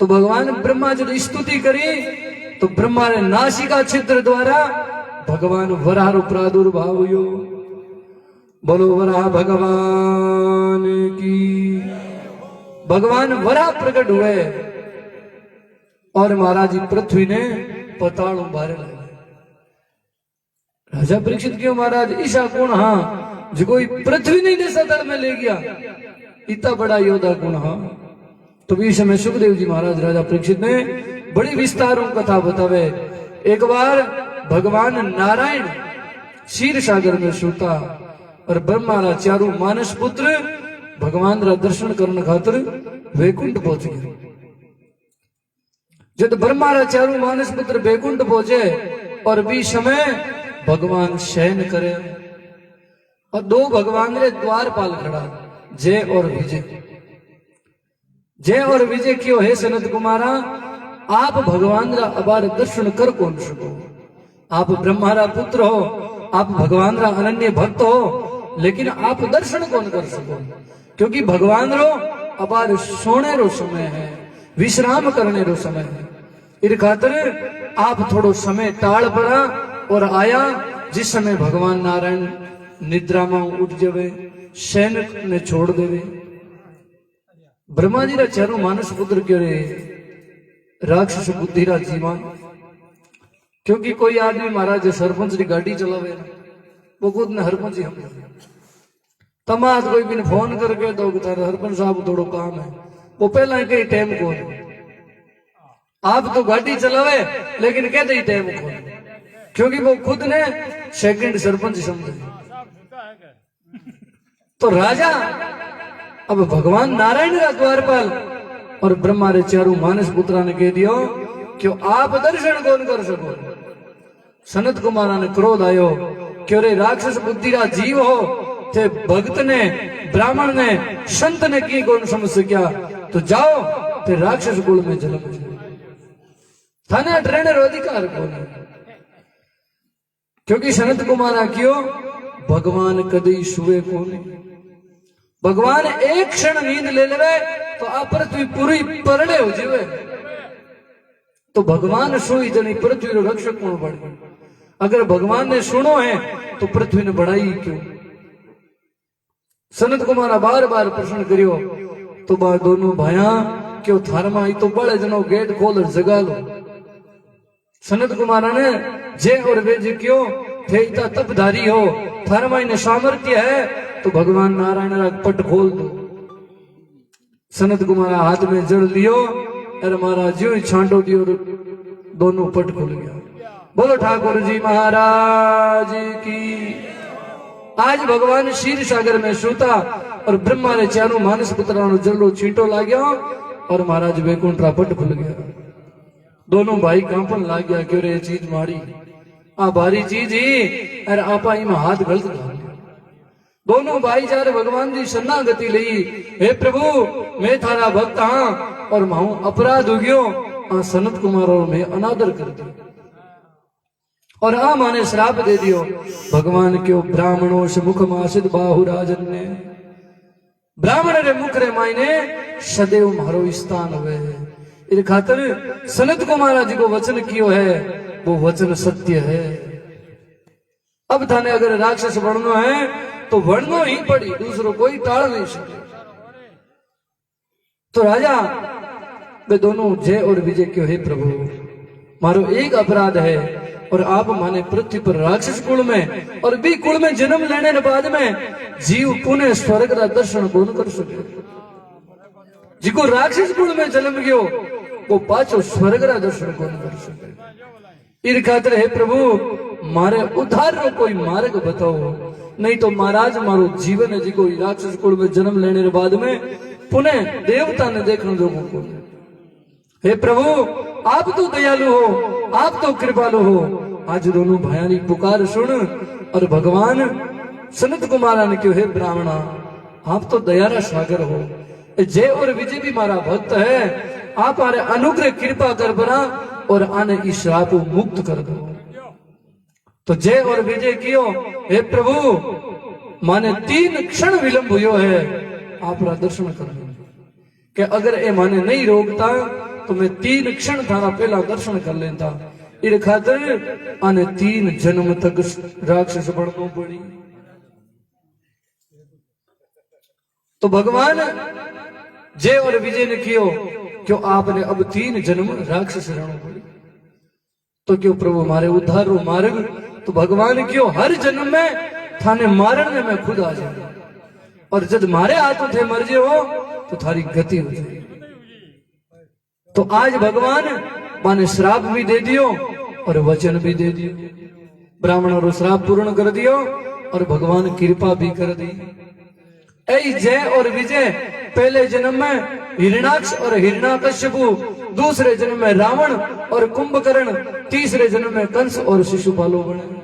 तो भगवान ब्रह्मा जब स्तुति करी तो ब्रह्मा ने नासिका छिद्र द्वारा भगवान वराह रो प्रादुर्भाव हुयो। बोलो वराह भगवान की। भगवान वराह प्रकट हुए और महाराज पृथ्वी ने पताल बारे लगे। राजा परीक्षित क्यों महाराज ईशा कौन हाँ जो कोई पृथ्वी नहीं दे सदर में ले गया इतना बड़ा योद्धा कौन हाँ। तो इस समय सुखदेव जी महाराज राजा परीक्षित ने बड़ी विस्तारों कथा बतावे। एक बार भगवान नारायण क्षीर सागर में सोता और ब्रह्मा रा चारू मानस पुत्र भगवान रा दर्शन करने खातिर वैकुंठ पहुंच गए। जब ब्रह्मा रा चारू मानस पुत्र वैकुंठ पहुंचे और भी समय भगवान शयन करे और दो भगवान रे द्वारपाल खड़ा जय और विजय। जय और विजय क्यों है सनत कुमारा आप भगवान रा अबार दर्शन कर कौन सको। आप ब्रह्मा रा पुत्र हो आप भगवान रा अनन्य भक्त हो लेकिन आप दर्शन कौन कर सको क्योंकि भगवान रो अबार सोने रो समय है विश्राम करने रो समय है। इन खातिर आप थोड़ो समय टाल पड़ा और आया जिस समय भगवान नारायण निद्रा में उठ जावे शयन ने छोड़ देवे। ब्रह्मा जी रा चारों मानस पुत्र क्यों रे राक्षस बुद्धि रा जीवन क्योंकि कोई आदमी महाराज सरपंच की गाड़ी चलावे वो खुद ने हरपंच ही हम तमाद कोई भी फोन करके तो हरपंच साहब थोड़ो काम है वो पहला ही कहीं टाइम को आप तो गाड़ी चलावे लेकिन कहते ही टाइम को क्योंकि वो खुद ने सेकंड सरपंच समझे। तो राजा अब भगवान नारायण का द्वारपाल और ब्रह्मा रे चारू मानस पुत्रा ने कह दियो कि आप दर्शन कौन कर सको। सनत कुमारा ने क्रोध आयो क्यों रे राक्षस बुद्धि रा जीव हो थे भक्त ने ब्राह्मण ने संत ने की कौन समझ सकिया तो जाओ ते राक्षस कुल में जन्म थाने ट्रेनर अधिकार कौन है क्योंकि सनत कुमारा क्यों भगवान कदी सुवे कौन भगवान एक क्षण नींद ले लेवे तो आप पृथ्वी पूरी परड़े हो जीवे। तो भगवान सोई जनी पृथ्वी रो रक्षक कौन बढ़ अगर भगवान ने सुनो है तो पृथ्वी ने बढ़ाई क्यों। सनत कुमारा बार बार प्रश्न करियो तो बा दोनों भाया क्यों थारमा ही तो बड़े जनो गेट खोल जगा लो। सनत कुमारा ने जय और वेज क्यों थे इतना तपधारी हो थारमा ने सामर्थ्य है तो भगवान नारायण रा पट खोल दो। सनत कुमारा हाथ में जड़ लियो अरे महाराज जी छांटो दियो दोनों पट खुल गया। बोलो ठाकुर जी महाराज की। आज भगवान क्षीर सागर में सूता और ब्रह्मा ने चारों मानस पुत्रा जलो छींटो ला गया और महाराज वैकुंठ रा पट खुल गया। दोनों भाई कांपन लाग गया क्यों रे चीज मारी आ भारी चीज ही अरे आपा इम हाथ गलत डाल दोनों भाईचारे भगवान जी शरणागति ली हे प्रभु मैं थारा भक्त हाँ और माहू अपराध हो गयो आ सनत कुमार और मैं अनादर कर दियो और आ माने श्राप दे दियो। भगवान क्यों ब्राह्मणों से मुख मासित बाहु राजन ने ब्राह्मण रे मुख रे मायने सदैव मारो स्थान हुए इन खातिर सनत कुमारा जी को वचन कियो है वो वचन सत्य है। अब थाने अगर राक्षस बननो है तो बननो ही पड़ी दूसरों कोई टाल नहीं सके। तो राजा वे दोनों जय और विजय क्यों है प्रभु मारो एक अपराध है और आप माने पृथ्वी पर राक्षस कुल में और भी कुल में जन्म लेने के बाद में जीव पुनः स्वर्ग का दर्शन कौन कर सके। जिको राक्षस कुल में जन्म गयो वो पाछो स्वर्ग का दर्शन कौन कर सके। इन खातिर हे प्रभु मारे उद्धार रो कोई मार्ग बताओ नहीं तो महाराज मारो जीवन है जिको राक्षस कुल में जन्म लेने के बाद में पुनः देवता ने देखने जो को हे प्रभु आप तो दयालु हो आप तो कृपालु हो। आज दोनों भाई की पुकार सुन और भगवान सनत कुमारा ने क्यों हे ब्राह्मणा आप तो दयारा सागर हो जय और विजय भी मारा भक्त है आप आरे अनुग्रह कृपा कर बना और आने की श्राप मुक्त कर दो। तो जय और विजय कियो हे प्रभु माने 3 क्षण विलंब हुयो है आप दर्शन कर के अगर ए माने नहीं रोकता तो मैं 3 क्षण थारा पहला दर्शन कर लेता। इन खातिर आने 3 जन्म तक राक्षस बननो पड़ी। तो भगवान जय और विजय ने कियो क्यों आपने अब 3 जन्म राक्षस रहना पड़ी। तो क्यों प्रभु मारे उद्धार रो मार्ग तो भगवान क्यों हर जन्म में थाने मारण में मैं खुद आ जाऊं, और जब मारे हाथों थे मर जे हो तो थारी गति हो जाए। तो आज भगवान माने श्राप भी दे दियो और वचन भी दे दियो, ब्राह्मणों रो श्राप पूर्ण कर दियो और भगवान कृपा भी कर दी। ऐ जय और विजय पहले जन्म में हिरणाक्ष और हिरणाकश्यपु, दूसरे जन्म में रावण और कुंभकर्ण, तीसरे जन्म में कंस और शिशुपालो बने।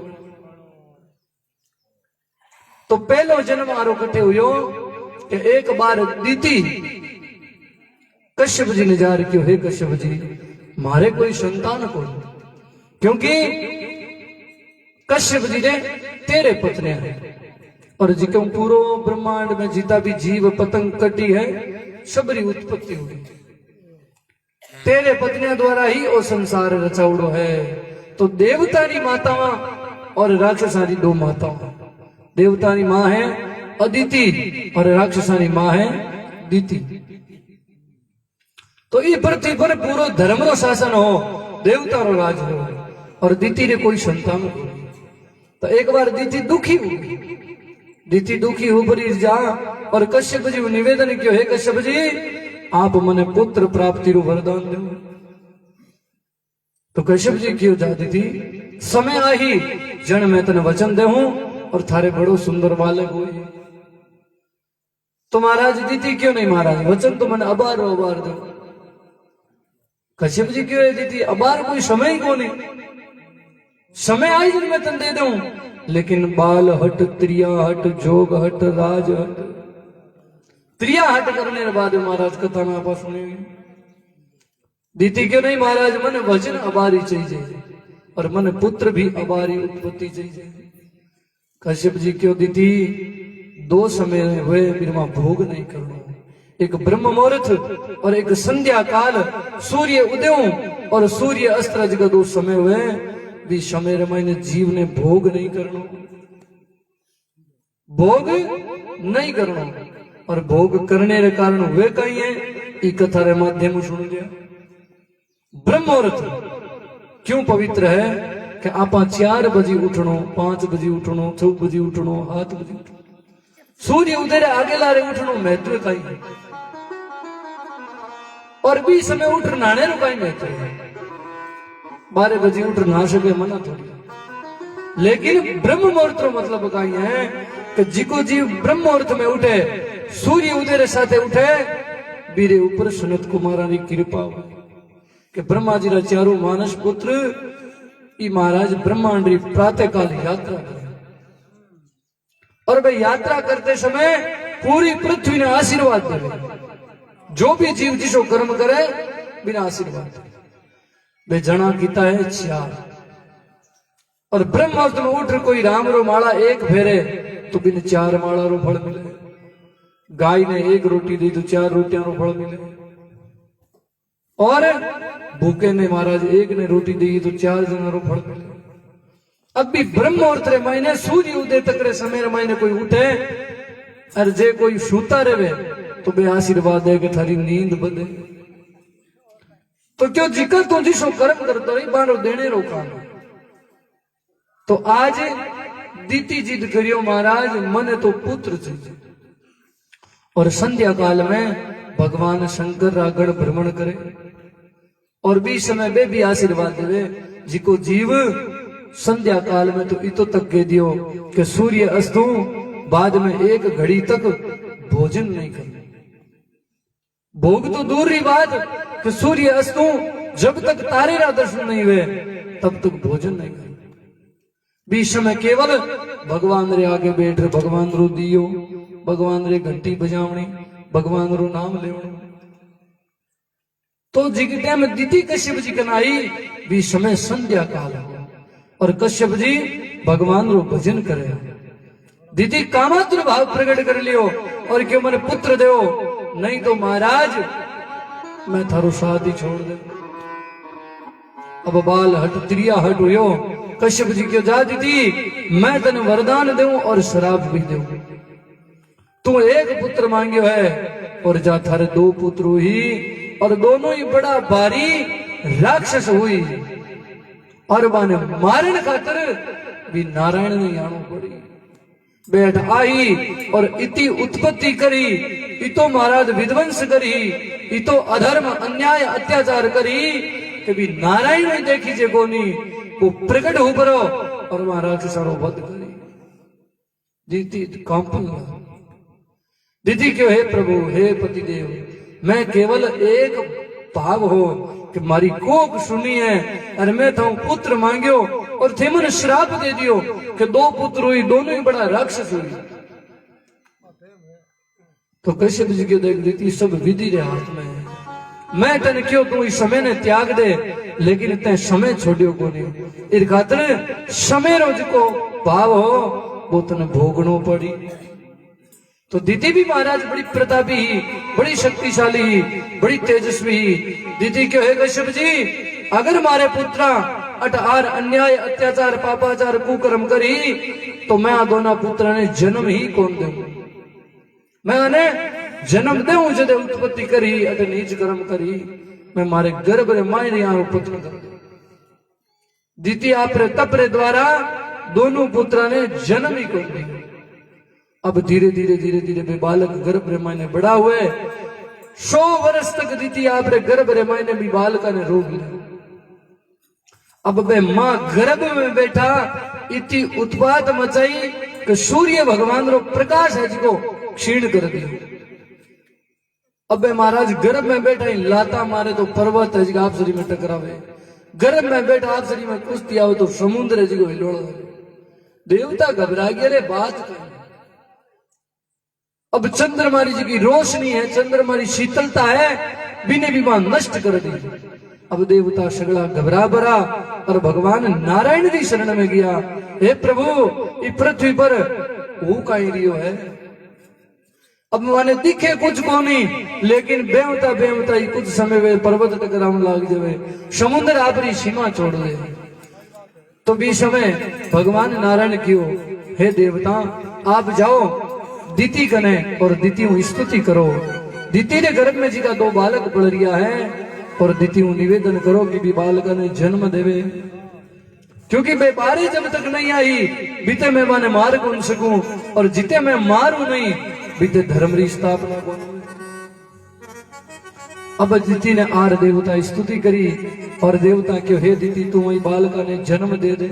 तो पहलो जन्म आरो कटे हुयो कि एक बार दीति कश्यप जी ने जार क्यों, हे कश्यप जी मारे कोई संतान को, क्योंकि कश्यप जी ने तेरे पत्नियां हैं और जिको पूरो ब्रह्मांड में जितना भी जीव पतंग कटी है सबरी उत्पत्ति हुई तेरे पत्नियां द्वारा ही वो संसार रचाउड़ो है। तो देवता री मातावा और राक्षसा री दो माताओं, देवता री मां है अदिति और राक्षसा री मां है दिति। तो ये पृथ्वी पर पूरो धर्म रो शासन हो, देवता रो राज हो और दिति रे कोई संतान हो। तो एक बार दिति दुखी हुई, दिति दुखी हो परी जा और कश्यप जी निवेदन कियो, हे कश्यप जी आप मने पुत्र प्राप्ति रो वरदान दो। तो कश्यप जी क्यों जा दिति समय आही जन मैं तने वचन दे हूं और थारे बड़ो सुंदर बालक हुई। तो महाराज दिति क्यों नहीं, महाराज वचन तो मैंने अबार रो अबार दो। कश्यप जी क्यों है दीदी अबार कोई समय ही को नहीं, समय आई जन मैं तन दे दूं, लेकिन बाल हट त्रिया हट जोग हट राज हट, त्रिया हट करने के बाद महाराज कथा में आप सुनेंगे। दीदी क्यों नहीं, महाराज मन वचन अबारी चाहिए और मन पुत्र भी अबारी उत्पत्ति चाहिए। कश्यप जी क्यों दीदी दो समय हुए बिरमा भोग नहीं करना, एक ब्रह्म मुहूर्त और एक संध्या काल, सूर्य उदय और सूर्य अस्त का दो समय हुए भी समय रमायने जीव ने भोग नहीं करना, भोग नहीं करना और भोग करने के कारण हुए कहीं है ये कथा रे माध्यम सुन लिया। ब्रह्म मुहूर्त क्यों पवित्र है कि आप 4 बजे उठनो, 5 बजे उठनो, 6 बजे उठनो, 7 बजे उठनो, सूर्य उदय आगे लारे उठनो महत्व कहीं है और भी समय उठ नहाने रो कहीं महत्व है। 12 बजे उठ नहा सके मना थोड़ी, लेकिन ब्रह्म मुहूर्त रो मतलब कहीं है कि जिको जीव ब्रह्म मुहूर्त में उठे, सूर्य उदय रे साथे उठे, बीरे ऊपर सनत कुमारा री कृपा हो कि ब्रह्मा जी रा चारों मानस पुत्र ई महाराज ब्रह्मांड री प्रातः काल यात्रा करे और वे यात्रा करते समय पूरी पृथ्वी ने आशीर्वाद दे, जो भी जीव जिसो कर्म करे बिना आशीर्वाद वे जना कीता है 4 और ब्रह्म मुहूर्त में उठ कोई राम रो माला एक फेरे तो बिन 4 माला रो फल मिले, गाय ने 1 रोटी दी तो 4 रोटियां रो फल मिले और भूखे ने महाराज 1 ने रोटी दी तो 4 जना रो फल मिले। अब भी ब्रह्म मुहूर्त रे महीने सूर्य उदय तक रे समय रे महीने कोई उठे और जे कोई सूता रहे तो बे आशीर्वाद है कि थारी नींद बदे। तो क्यों जिकर तो जिसो कर्म करता रही बारो देने रो काम। तो आज दीति जिद करियो महाराज मन तो पुत्र चाहिए और संध्या काल में भगवान शंकर रागण भ्रमण करे और भी समय वे भी आशीर्वाद देवे जिको जीव संध्या काल में तो इतो तक कह दियो कि सूर्य अस्तु बाद में 1 घड़ी तक भोजन नहीं करना, भोग तो दूर ही बात कि सूर्य अस्तु जब तक तारे रा दर्शन नहीं हुए तब तक भोजन नहीं करना। बीच समय केवल भगवान रे आगे बैठ भगवान रो दियो, भगवान रे घंटी बजावनी, भगवान रो नाम लेवनी। तो जिस टाइम दीति कश्यप जी कनाई भी समय संध्या काल और कश्यप जी भगवान रो भजन करे। दीदी कामातुर भाव प्रकट कर लियो और क्यों मैंने पुत्र दो, नहीं तो महाराज मैं थारो साथ ही छोड़ दे। अब बाल हट त्रिया हट हुयो, कश्यप जी क्यों जा दीदी मैं तने वरदान दूं और शराब भी दूं, तू 1 पुत्र मांगियो है और जा थारे 2 पुत्र हुई और दोनों ही बड़ा भारी राक्षस हुई और माने मारन खातर भी नारायण ने आनो पड़ी। बैठ आई और इति उत्पत्ति करी, इतो महाराज विध्वंस करी, इतो अधर्म अन्याय अत्याचार करी कि भी नारायण ने देखी जे कोनी वो प्रकट हो करो और महाराज के सारो वध करी। दीदी कांपन लगा। दीदी क्यों हे प्रभु हे पतिदेव, मैं केवल एक भाव हो कि मारी कोक सुनी है और मैं तो पुत्र मांग्यो और थे मन श्राप दे दियो कि 2 पुत्र हुई, दोनों ही बड़ा राक्षस हुई। तो कश्यप जी के देख देती सब विधि रे हाथ में है। मैं तन क्यों तू इस समय ने त्याग दे, लेकिन ते समय छोड़ियो को नहीं। इस खातर समय रोज को भाव हो वो तने भोगनो पड़ी। तो दीदी भी महाराज बड़ी प्रतापी ही, बड़ी शक्तिशाली ही, बड़ी तेजस्वी ही। दीदी क्यों है कश्यप जी, अगर मारे पुत्रा अठार अन्याय अत्याचार पापाचार कुकर्म करी तो मैं दोनों पुत्र ने जन्म ही कौन दूं। मैं उन्हें जन्म दूं जब उत्पत्ति करी अट नीच कर्म करी, मैं मारे गर्भ रे मायने यहाँ पुत्र कर दूं। दीदी आप रे तप रे द्वारा दोनों पुत्र ने जन्म ही कौन दिया। अब धीरे धीरे धीरे धीरे वे बालक गर्भ रे मायने बड़ा हुए। 100 वर्ष तक दीदी आप रे गर्भ रे मायने भी बालका ने रोग लिया। अब वे मां गर्भ में बैठा इतनी उत्पात मचाई कि सूर्य भगवान रो प्रकाश है जिको क्षीण कर दिया। अब वे महाराज गर्भ में बैठा ही लाता मारे तो पर्वत है जिको आप शरीर में टकरावे, गर्भ में बैठा आप शरीर में कुश्ती आवे तो समुद्र है जिको हिलोड़ा। देवता घबरा गया रे बात कही। अब चंद्रमा जी की रोशनी है, चंद्रमा की शीतलता है, बिने विमान नष्ट कर दी। अब देवता सगड़ा घबरा बरा और भगवान नारायण की शरण में गया। हे प्रभु इस पृथ्वी पर वो कहीं रियो है। अब माने दिखे कुछ को नहीं, लेकिन बेवता बेवता ही कुछ समय वे पर्वत टकराव लाग जावे, समुद्र आपरी सीमा छोड़ दे। तो भी समय भगवान नारायण क्यों, हे देवता आप जाओ दीति कने और दीति स्तुति करो। दीति ने गर्भ में जी का 2 बालक पड़ रिया है और दीति निवेदन करो कि भी बालक ने जन्म देवे, क्योंकि बेबारी जब तक नहीं आई बीते मैं माने मार कौन सकूं और जीते मैं मारू नहीं बीते धर्म री स्थापना कौन। अब दीति ने आर देवता स्तुति करी और देवता क्यों हे दीति तू वही बालका ने जन्म दे दे।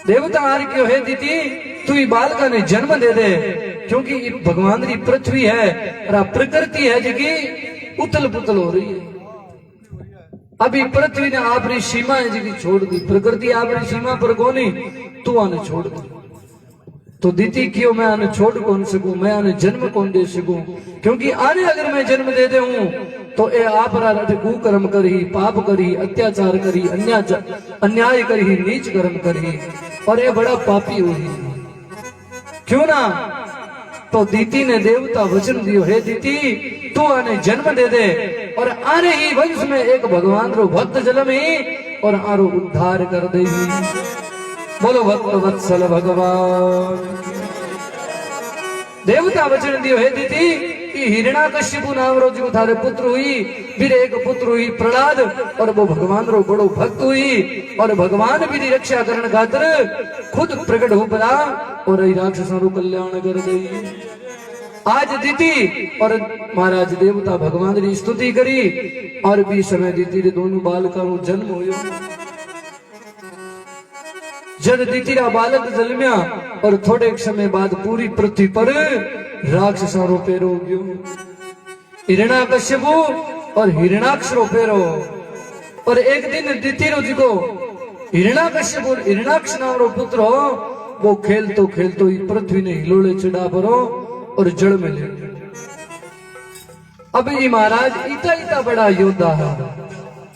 देवता आर क्यों है दीदी तू ही बालका ने जन्म दे दे, क्योंकि भगवान की पृथ्वी है और प्रकृति है जी उथल पुथल हो रही है। अभी पृथ्वी ने आपरी सीमा है जी छोड़ दी, प्रकृति आपरी सीमा पर कोनी, तू आने छोड़ दी। तो दीदी क्यों मैं आने छोड़ कौन सकूं, मैं आने जन्म कौन दे सकूं, क्योंकि आने अगर मैं जन्म दे दे हूं तो ए आप कुकर्म करी, पाप करी, अत्याचार करी, अन्याय करी, नीच कर्म करी और ये बड़ा पापी हुई। क्यों ना, तो दीति ने देवता वचन दियो हे दीति तू आने जन्म दे दे और आने ही वंश में एक भगवान रो भक्त जन्म ही और आरो उद्धार कर दे। बोलो भक्त वत्सल भगवान। देवता वचन दियो हे दीति हिरण्याकश्यपु नाम रो जो थारे पुत्र हुई, फिर एक पुत्र हुई प्रहलाद और वो भगवान रो बड़ो भक्त हुई और भगवान भी रक्षा करने खातिर खुद प्रकट हो पड़ा और राक्षसों रो कल्याण कर दे। आज दीति और महाराज देवता भगवान की स्तुति करी और भी समय दीति रे दोनों बालका रो जन्म होयो। जब दीति रा बालक जन्मिया और थोड़े समय बाद पूरी पृथ्वी पर राक्षसों रो पैरो गयो। हिरण्याकश्यपु और हिरण्याक्ष रो पैरो और एक दिन दीति रो जी को हिरण्याकश्यपु और हिरण्याक्ष नाम रो पुत्र हो, वो खेलतो खेलतो ही पृथ्वी ने हिलोड़े चढ़ा परो और जड़ में ले गया। अब ये महाराज इतना इतना बड़ा योद्धा है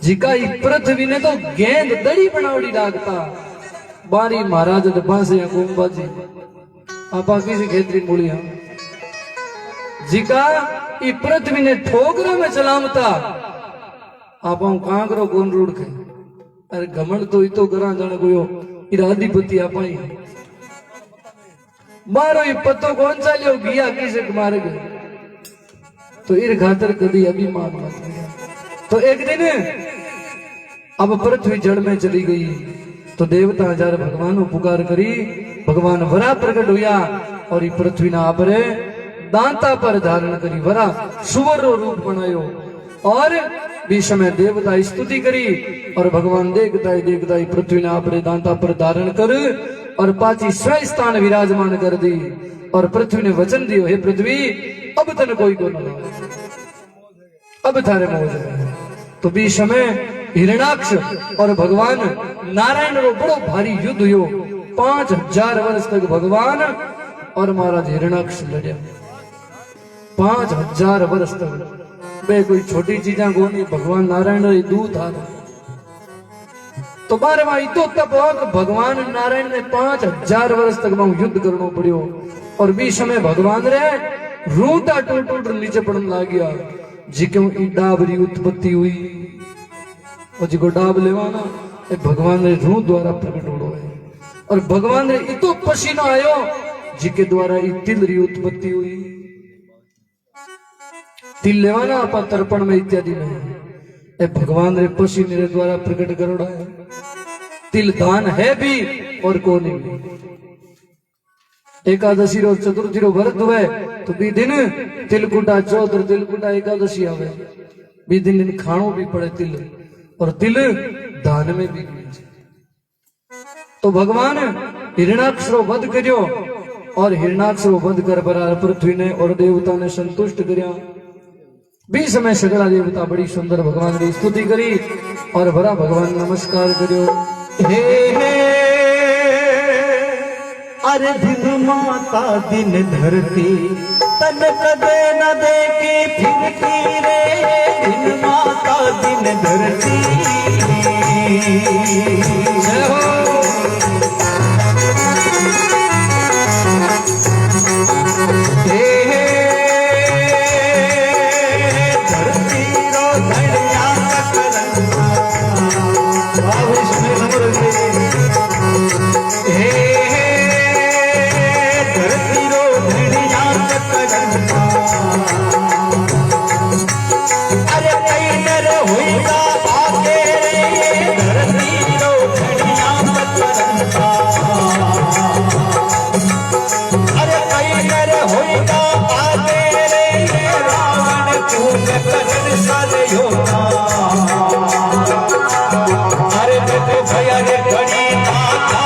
जिका पृथ्वी ने तो गेंद दड़ी बनावड़ी डाकता बारी महाराज बांसे गोमबाजी आपा किसी खेतरी मूलिया जिका ई पृथ्वी ने ठोकरा में चलामता आप कांकरो गोन रूड़ के अरे घमंड तो इतो करा जाने कोयो इरादीपति आपा ही मारो ये पत्तो कौन सा लियो गया किसे मारे गए तो इर खातर कभी अभिमान मत। तो एक दिन अब पृथ्वी जड़ में चली गई तो देवता जार भगवान को पुकार करी, भगवान वरा प्रकट हुआ और पृथ्वी ना आपरे दांता पर धारण करी, वरा सुवर रो रूप बनायो और भी समय देवता स्तुति करी और भगवान देखता ही पृथ्वी ने आपरे दांता पर धारण कर और पाची स्वयं स्थान विराजमान कर दी और पृथ्वी ने वचन दियो, हे पृथ्वी अब तन कोई को न अब थारे मौज है। तो भी समय हिरणाक्ष और भगवान नारायण रो बड़ो भारी युद्ध हुयो, 5000 वर्ष तक भगवान और महाराज हिरणाक्ष लड़िया, 5000 वर्ष तक। बे कोई छोटी चीजा को नहीं, भगवान नारायण रो दूत था। तो बारे मां इतो तप हो कि भगवान नारायण ने 5000 वर्ष तक मां युद्ध करनो पड़ियो और भी समय भगवान रे रूटा टूट टूट नीचे पड़न लाग गया, जिक्यों ई डाब री उत्पत्ति हुई और जिको डाब लेवाना ए भगवान रे रूह द्वारा प्रकट होड़ो है और भगवान रे इतो पसीना आयो जिके द्वारा ई तिल री उत्पत्ति हुई। तिल लेवाना आपा तर्पण में इत्यादि में ए भगवान रे पसीने रे द्वारा प्रकट करोड़ा है। तिल दान है भी और को नहीं। एकादशी रो चतुर्थी रो व्रत हुए तो बी दिन तिलकुटा चौथ और तिलकुटा एकादशी आवे, बी दिन खाणो भी पड़े तिल और तिल दान में भी। तो भगवान हिरणाक्ष रो वध करियो और हिरणाक्ष रो वध कर बराबर पृथ्वी ने और देवता ने संतुष्ट करया। भी समय सगला देवता बड़ी सुंदर भगवान की स्तुति करी और बड़ा भगवान नमस्कार करियो। हे हे अरे दिन माता दिन धरती तन कदे न देखी फिरती रे, दिन माता दिन धरती। जय हो। हे हे धरती रो धड़िया कलंका, बाबू इसमें समझ गई। हे धरती रो धड़िया कलंका, अरे कई नर होइगा आगे रे, धरती रो धड़िया कलंका, अरे कई नर होइगा आगे रे, रावण चूक करन सलयोना, अरे बेटे भया रे घड़ी माता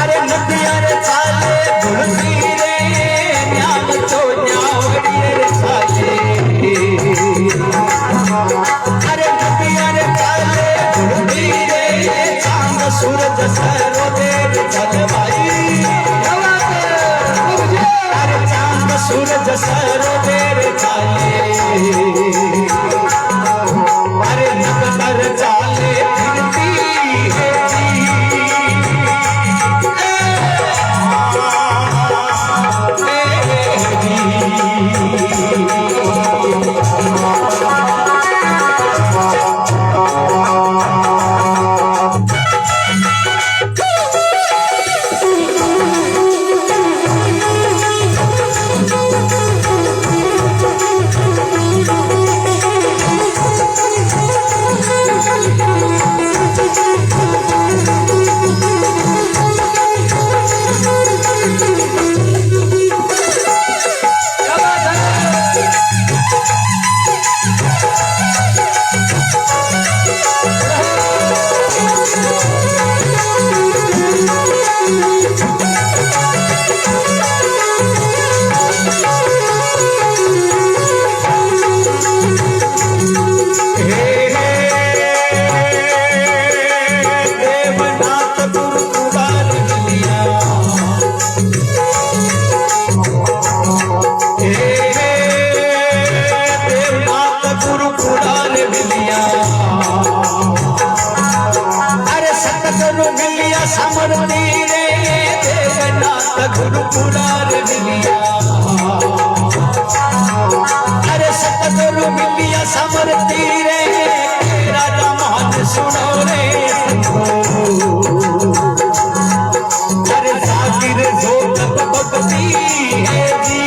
अरे नदिया रे चाले धुलती रे न्याम तो न्यावड़ी रे चाले अरे नदिया रे चाले धुलती रे चांद सूरज सरो देव चल भाई अरे चांद सूरज सरो देव चाले अरे नगर चाले फिरती है समरती रे देवनाथ गुरु पुरार मिलिया अरे सतगुरु मिलिया समरती रे राजा मान सुनो रे अरे जाकिर जो तप भक्ति है जी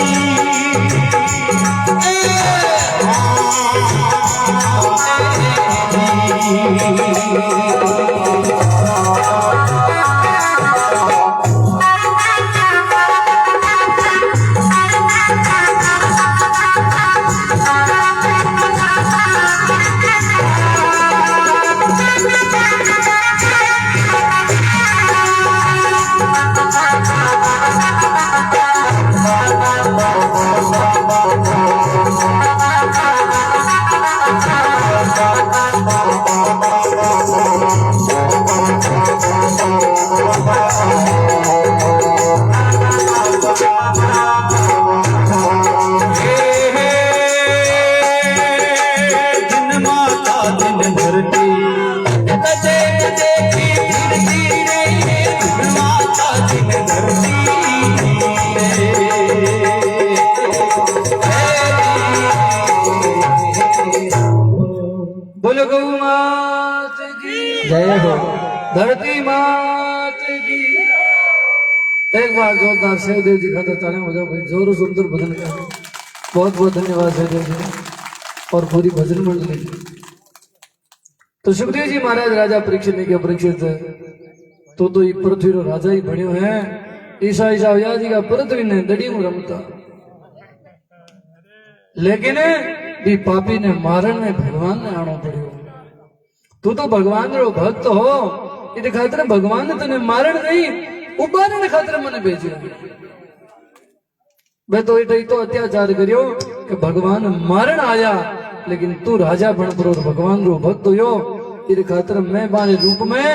बोलो गौ मात की जय हो। धरती मात की। एक बार जोरदार सहदेव जी खातर तालियां बजाओ भाई, जोर सुंदर भजन का बहुत बहुत धन्यवाद सहदेव जी और पूरी भजन मंडली। तो सुखदेव जी महाराज राजा परीक्षित ने क्या परीक्षित है तो ये पृथ्वी रो राजा ही बन्यो है। ईसा ईसा होया जी का पृथ्वी ने दड़ी में रमता, लेकिन भी पापी ने मारण में भगवान ने आना पड़ियो। तू तो भगवान रो भक्त हो, इते खातिर भगवान ने तने मारण नहीं उबारने खातिर मने भेजियो। मैं तो इते तो अत्याचार करियो कि भगवान मारण आया, लेकिन तू राजा बन पर भगवान रो भक्त हो, इते खातिर मैं बारे रूप में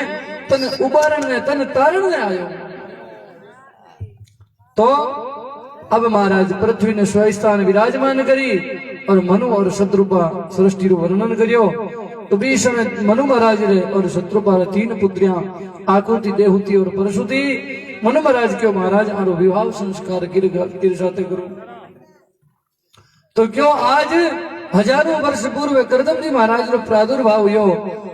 तने उबारण ने तने तारण ने आयो। तो अब महाराज पृथ्वी ने स्वस्थान विराजमान करी और मनु और शत्रुपा सृष्टि रो वर्णन करियो। तो बीच में मनु महाराज रे और शत्रुपा रे तीन पुत्रियां आकृति, देहुति और परशुति। मनु महाराज क्यों महाराज आरो विवाह संस्कार किर साथे करो। तो क्यों आज हजारों वर्ष पूर्व करदम जी महाराज रो प्रादुर्भाव हुयो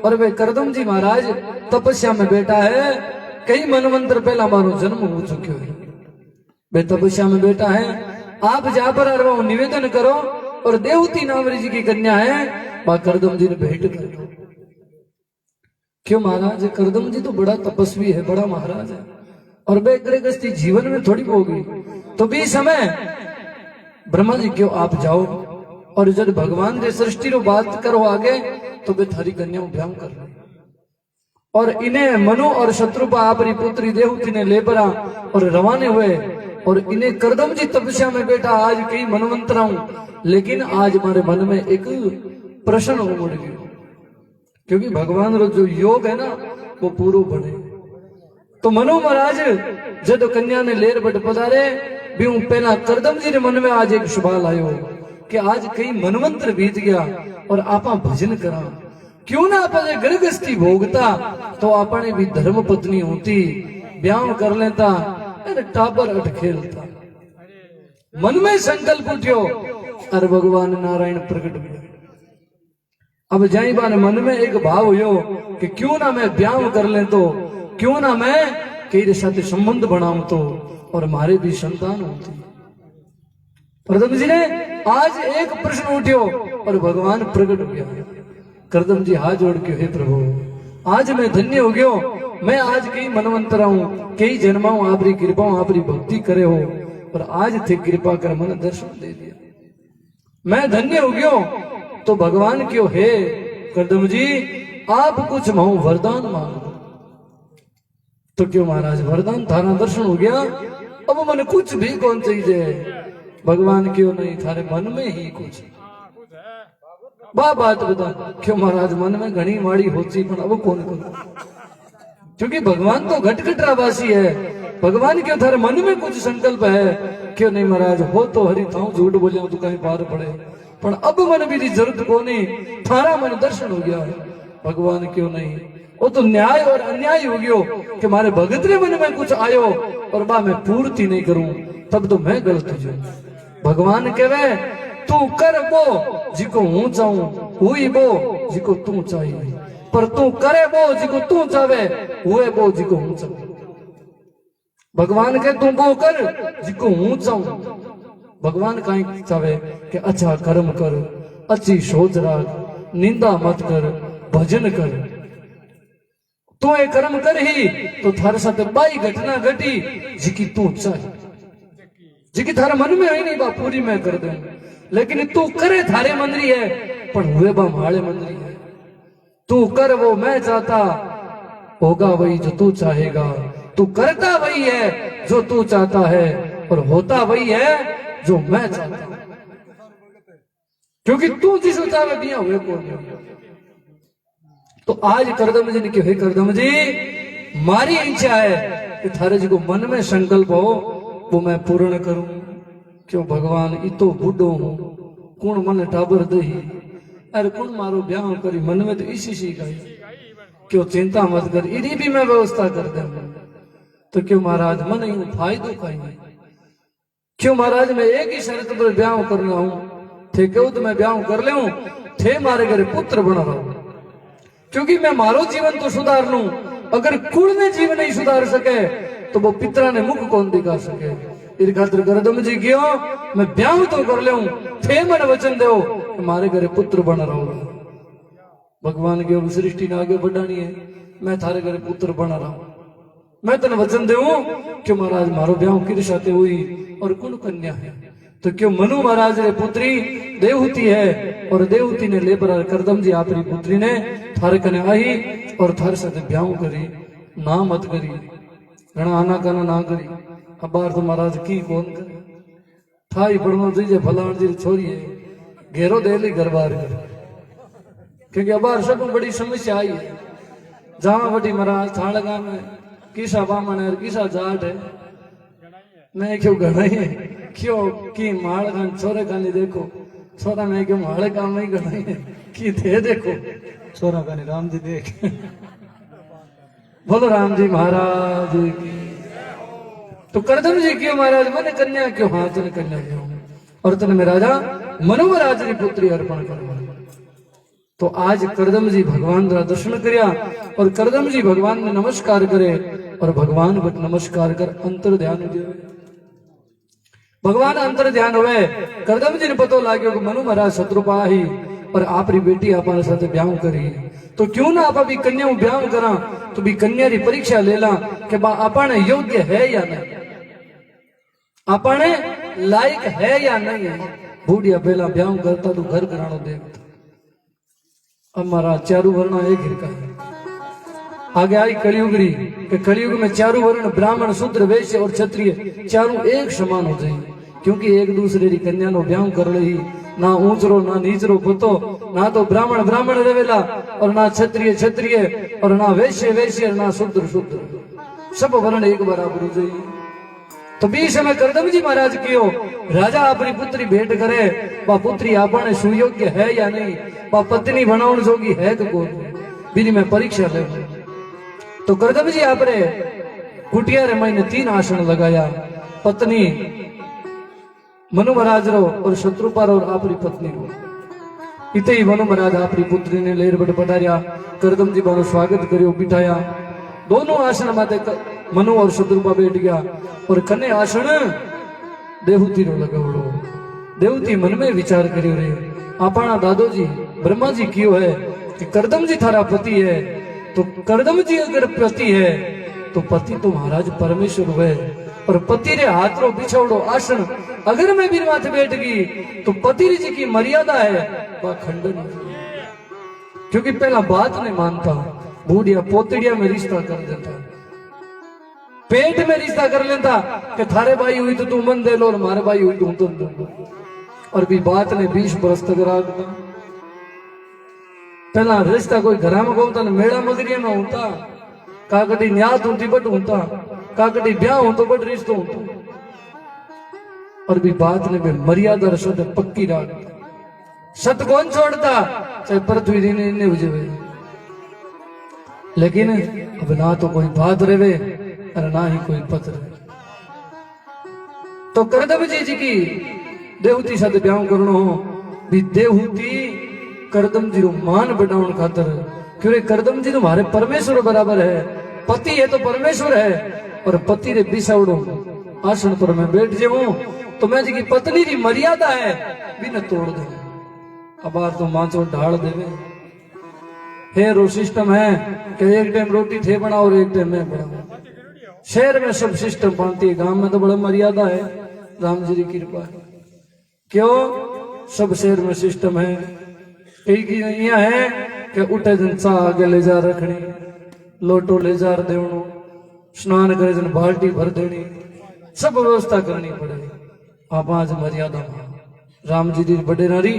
और वे करदम जी महाराज तपस्या में बैठा है। कई मनवंतर पहला मारो जन्म हो चुक्यो है, वे तपस्या में बैठा है। आप जा पर वो निवेदन करो और देवती नावरी जी की कन्या है वह करदम जी ने भेंट कर दो। क्यों महाराज, करदम जी तो बड़ा तपस्वी है, बड़ा महाराज है, और वे गृहस्थी जीवन में थोड़ी होगी। तो भी समय ब्रह्मा जी क्यों आप जाओ और जब भगवान के सृष्टि रो बात करो आगे तो वे थारी कन्या ब्याह कर लो। और इन्हें मनु और शत्रुपा आपरी पुत्री देवहूति ने ले परा और रवाने हुए। और इन्हें करदम जी तपस्या में बैठा आज कई मनवंतर हूं, लेकिन आज हमारे मन में एक प्रश्न उमड़ गया, क्योंकि भगवान रो जो योग है ना वो पूरा बने। तो मनु महाराज जब कन्या ने लेर बट पधारे भी हूं पहला करदम जी ने मन में आज एक सवाल आयो कि आज कई मनवंतर बीत गया और आपा भजन करा, क्यों ना आप गृहस्थी भोगता तो आपने भी धर्म पत्नी होती, ब्याह कर लेता, टाबर अट खेलता। मन में संकल्प उठ्यो और भगवान नारायण प्रकट हुए। अब जाई बाने मन में एक भाव हुयो कि क्यों ना मैं ब्याह कर ले, तो क्यों ना मैं कई साथ संबंध बनाऊं तो और मारे भी संतान होती। करदम जी ने आज एक प्रश्न उठ्यो और भगवान प्रकट हो गया। करदम जी हाथ जोड़ के, हे प्रभु आज मैं धन्य हो गयो, मैं आज कई मनवंतर हूं, कई जन्माऊं आपरी कृपा आपरी भक्ति करे हो और आज थे कृपा कर मन दर्शन दे दिया, मैं धन्य हो गयो। तो भगवान क्यों, हे करदम जी आप कुछ मांगो वरदान मांगो। तो क्यों महाराज वरदान, थारा दर्शन हो गया, अब मन कुछ भी कौन चाहिए। भगवान क्यों नहीं, थारे मन में ही कुछ बात बता। क्यों महाराज मन में घनी माड़ी होती पर अब कौन करो, क्योंकि भगवान तो घट घटरावासी है। भगवान क्यों थारे मन में कुछ संकल्प है। क्यों नहीं महाराज, हो तो हरि थाऊ झूठ बोलिया तो कहीं पार पड़े, पर अब मन भी जरूरत को नहीं, थारा मन दर्शन हो गया। भगवान क्यों नहीं, वो तो न्याय और अन्याय हो गयो कि मारे भगत रे मन में कुछ आयो और बा मैं पूर्ति नहीं करूं, तब तो मैं गलत हूं। भगवान कहवे तू कर वो जिको हूं चाहूं, हुई वो जिको तू चाहिए, पर तू करे वो जिको तू चाहे, हुए वो जिको हूं चाहूं। भगवान के तू वो कर जिको हूं चाहूं। भगवान कहीं चाहे कि अच्छा कर्म कर, अच्छी सोच रख, निंदा मत कर, भजन कर। तू ये कर्म कर ही तो थारे साथ बाई घटना घटी जिकी तू चाहे, जिकी थारे मन में है नहीं बा पूरी मैं कर दे, लेकिन तू करे थारे मंदरी है पर हुए बा माड़े मंदरी है। तू कर वो मैं चाहता, होगा वही जो तू चाहेगा। तू करता वही है जो तू चाहता है और होता वही है जो मैं चाहता हूं, क्योंकि तू जिसको चाहे दिया हुए कौन। तो आज करदम जी ने कहा, हे करदम जी मारी इच्छा है कि थारे जी को मन में संकल्प हो वो मैं पूर्ण करूं। क्यों भगवान इतो बूढ़ो हूं, कौन मन टाबर दही, अरे कौन मारो ब्याह करी, मन में तो इसी सी गई। क्यों चिंता मत कर, इरी भी मैं व्यवस्था कर दे। तो क्यों महाराज मन ही फायदो कहीं। क्यों महाराज मैं एक ही शर्त पर ब्याह करना हूं, थे क्यों तो मैं ब्याह कर ले हूं, थे मारे घरे पुत्र बना रहा हूं, क्योंकि मैं मारो जीवन तो सुधार लूं। अगर कुल ने जीवन नहीं सुधार सके तो वो पितरा ने मुख कौन दिखा सके। इस खातिर करदम जी क्यों मैं ब्याह तो कर ले हूं, थे मन वचन दो मारे घरे पुत्र बन रहा हूं। भगवान की सृष्टि ने आगे बढ़ानी है, मैं थारे घरे पुत्र बना रहा हूं, मैं तेने वचन दे कि महाराज मारो ब्याह किर साथे हुई और कौन कन्या है। तो क्यों मनु महाराज रे पुत्री देवहूति है और देवहूति ने ले पर करदम जी आपरी पुत्री ने थारे कने आई और थारे साथे ब्याह करी, ना मत करी, घना आना काना ना करी। अब बार तो महाराज की कौन करे, थाई पढ़नो दीजिए फलाण जी छोरी है, घेरो दे ली घर बार कर, क्योंकि अब बार सब बड़ी समस्या आई है। जावा बटी महाराज थाड़ गांव में किसा बामन है किसा जाट है, मैं क्यों घना है क्यों की माड़ खान छोरे खानी देखो छोरा, मैं क्यों माड़े काम में घना है की थे देखो छोरा खानी राम जी देख। बोलो राम जी महाराज की। तो करदम जी क्यों महाराज मैंने कन्या क्यों, हाँ तने कन्या क्यों और तने में राजा मनु महाराज की पुत्री अर्पण कर। तो आज करदम जी भगवान द्वारा दर्शन करया और करदम जी भगवान ने नमस्कार करे और भगवान को नमस्कार कर अंतर ध्यान दे। भगवान अंतर ध्यान हुए करदम जी ने पतो लाग्यो कि मनु महाराज शत्रुपा ही और आपरी बेटी आपने साथ ब्याह करी तो क्यों ना आप अभी कन्या ब्याह करा तो भी कन्या की परीक्षा ले ला कि आपने योग्य है या नहीं, आपने लायक है या नहीं है। बूढ़िया पहला ब्याह करता तो घर करानो देखता। हमारा चारू वर्ण एक हिरका है। आगे आई कलयुगरी कि कलयुग में चारों वर्ण ब्राह्मण शूद्र वैश्य और क्षत्रिय चारों एक समान हो जाए, क्योंकि एक दूसरे की कन्या नो ब्याह कर रही ना ऊंचरो ना नीचरो पतो, ना तो ब्राह्मण ब्राह्मण रहेला और ना क्षत्रिय क्षत्रिय और ना वैश्य वैश्य ना शूद्र शूद्र, सब वर्ण एक बराबर हो जाए। तो बीच में करदम जी महाराज कियो राजा अपनी पुत्री भेंट करे, वह पुत्री आपने सुयोग्य है या नहीं, वह पत्नी बनाउण जोगी है कि कौन, बिनी में परीक्षा ले। तो करदम जी आपने कुटिया रे महीने 3 आसन लगाया, पत्नी मनु महाराज रो और शत्रुपा रो और आपरी पत्नी रो। इते ही मनु महाराज आपरी पुत्री ने लेर बट पधारिया, करदम जी बारो स्वागत करियो, बिठाया। दोनों आसन माते मनु और शत्रुपा बैठ गया और कने आसन देवहूति रो लगावड़ो। देवहूति मन में विचार करियो रे आपना दादो जी ब्रह्मा जी कियो है कि करदम जी थारा पति है, तो करदम जी अगर पति है तो पति तो महाराज परमेश्वर है, और पति रे हाथ रो बिछावड़ो आसन अगर मैं भी माथे बैठ गई तो पति जी की मर्यादा है वह खंडन, क्योंकि पहला बात नहीं मानता, बूढ़िया पोतड़िया में रिश्ता कर देता, पेट में रिश्ता कर लेता कि थारे भाई हुई तो तू मन दे लो और मारे भाई हुई तो तुम दे लो, और भी बात ने 20 बरस तक रखता। पहला रिश्ता कोई घर में होता मेड़ा मगरिया में होता, काकटी न्यात होती बट होता, काकटी ब्याह हो तो बट रिश्तो होता, और भी बात ने मर्यादा सद पक्की रखता। सत कौन छोड़ता चाहे पृथ्वी ने बुझे, लेकिन अब ना तो कोई बात रहे और ना ही कोई पत रहे। तो करदम जी की देवहूति साथ ब्याह करनो हो, भी देवहूति करदम जी रो मान बढ़ाउण खातर, क्योंकि करदम जी तो हमारे परमेश्वर बराबर है, पति है तो परमेश्वर है, और पति रे बिसावड़ो आसन पर मैं बैठ जाऊं तो मैं जी की पत्नी की मर्यादा है भी न तोड़ दो। अब तो मांचो ढाल देवे है रो सिस्टम है कि एक टाइम रोटी थे बनाओ और एक टाइम मैं बनाऊं। शहर में सब सिस्टम पाती है, गांव में तो बड़ा मर्यादा है, राम जी की कृपा है। क्यों सब शहर में सिस्टम है, कई यहाँ है कि उठे दिन चा आगे ले जा रखनी, लोटो ले जा देवनो, स्नान करे जन बाल्टी भर देनी, सब व्यवस्था करनी पड़े। आप आज मर्यादा राम जी की बड़े नारी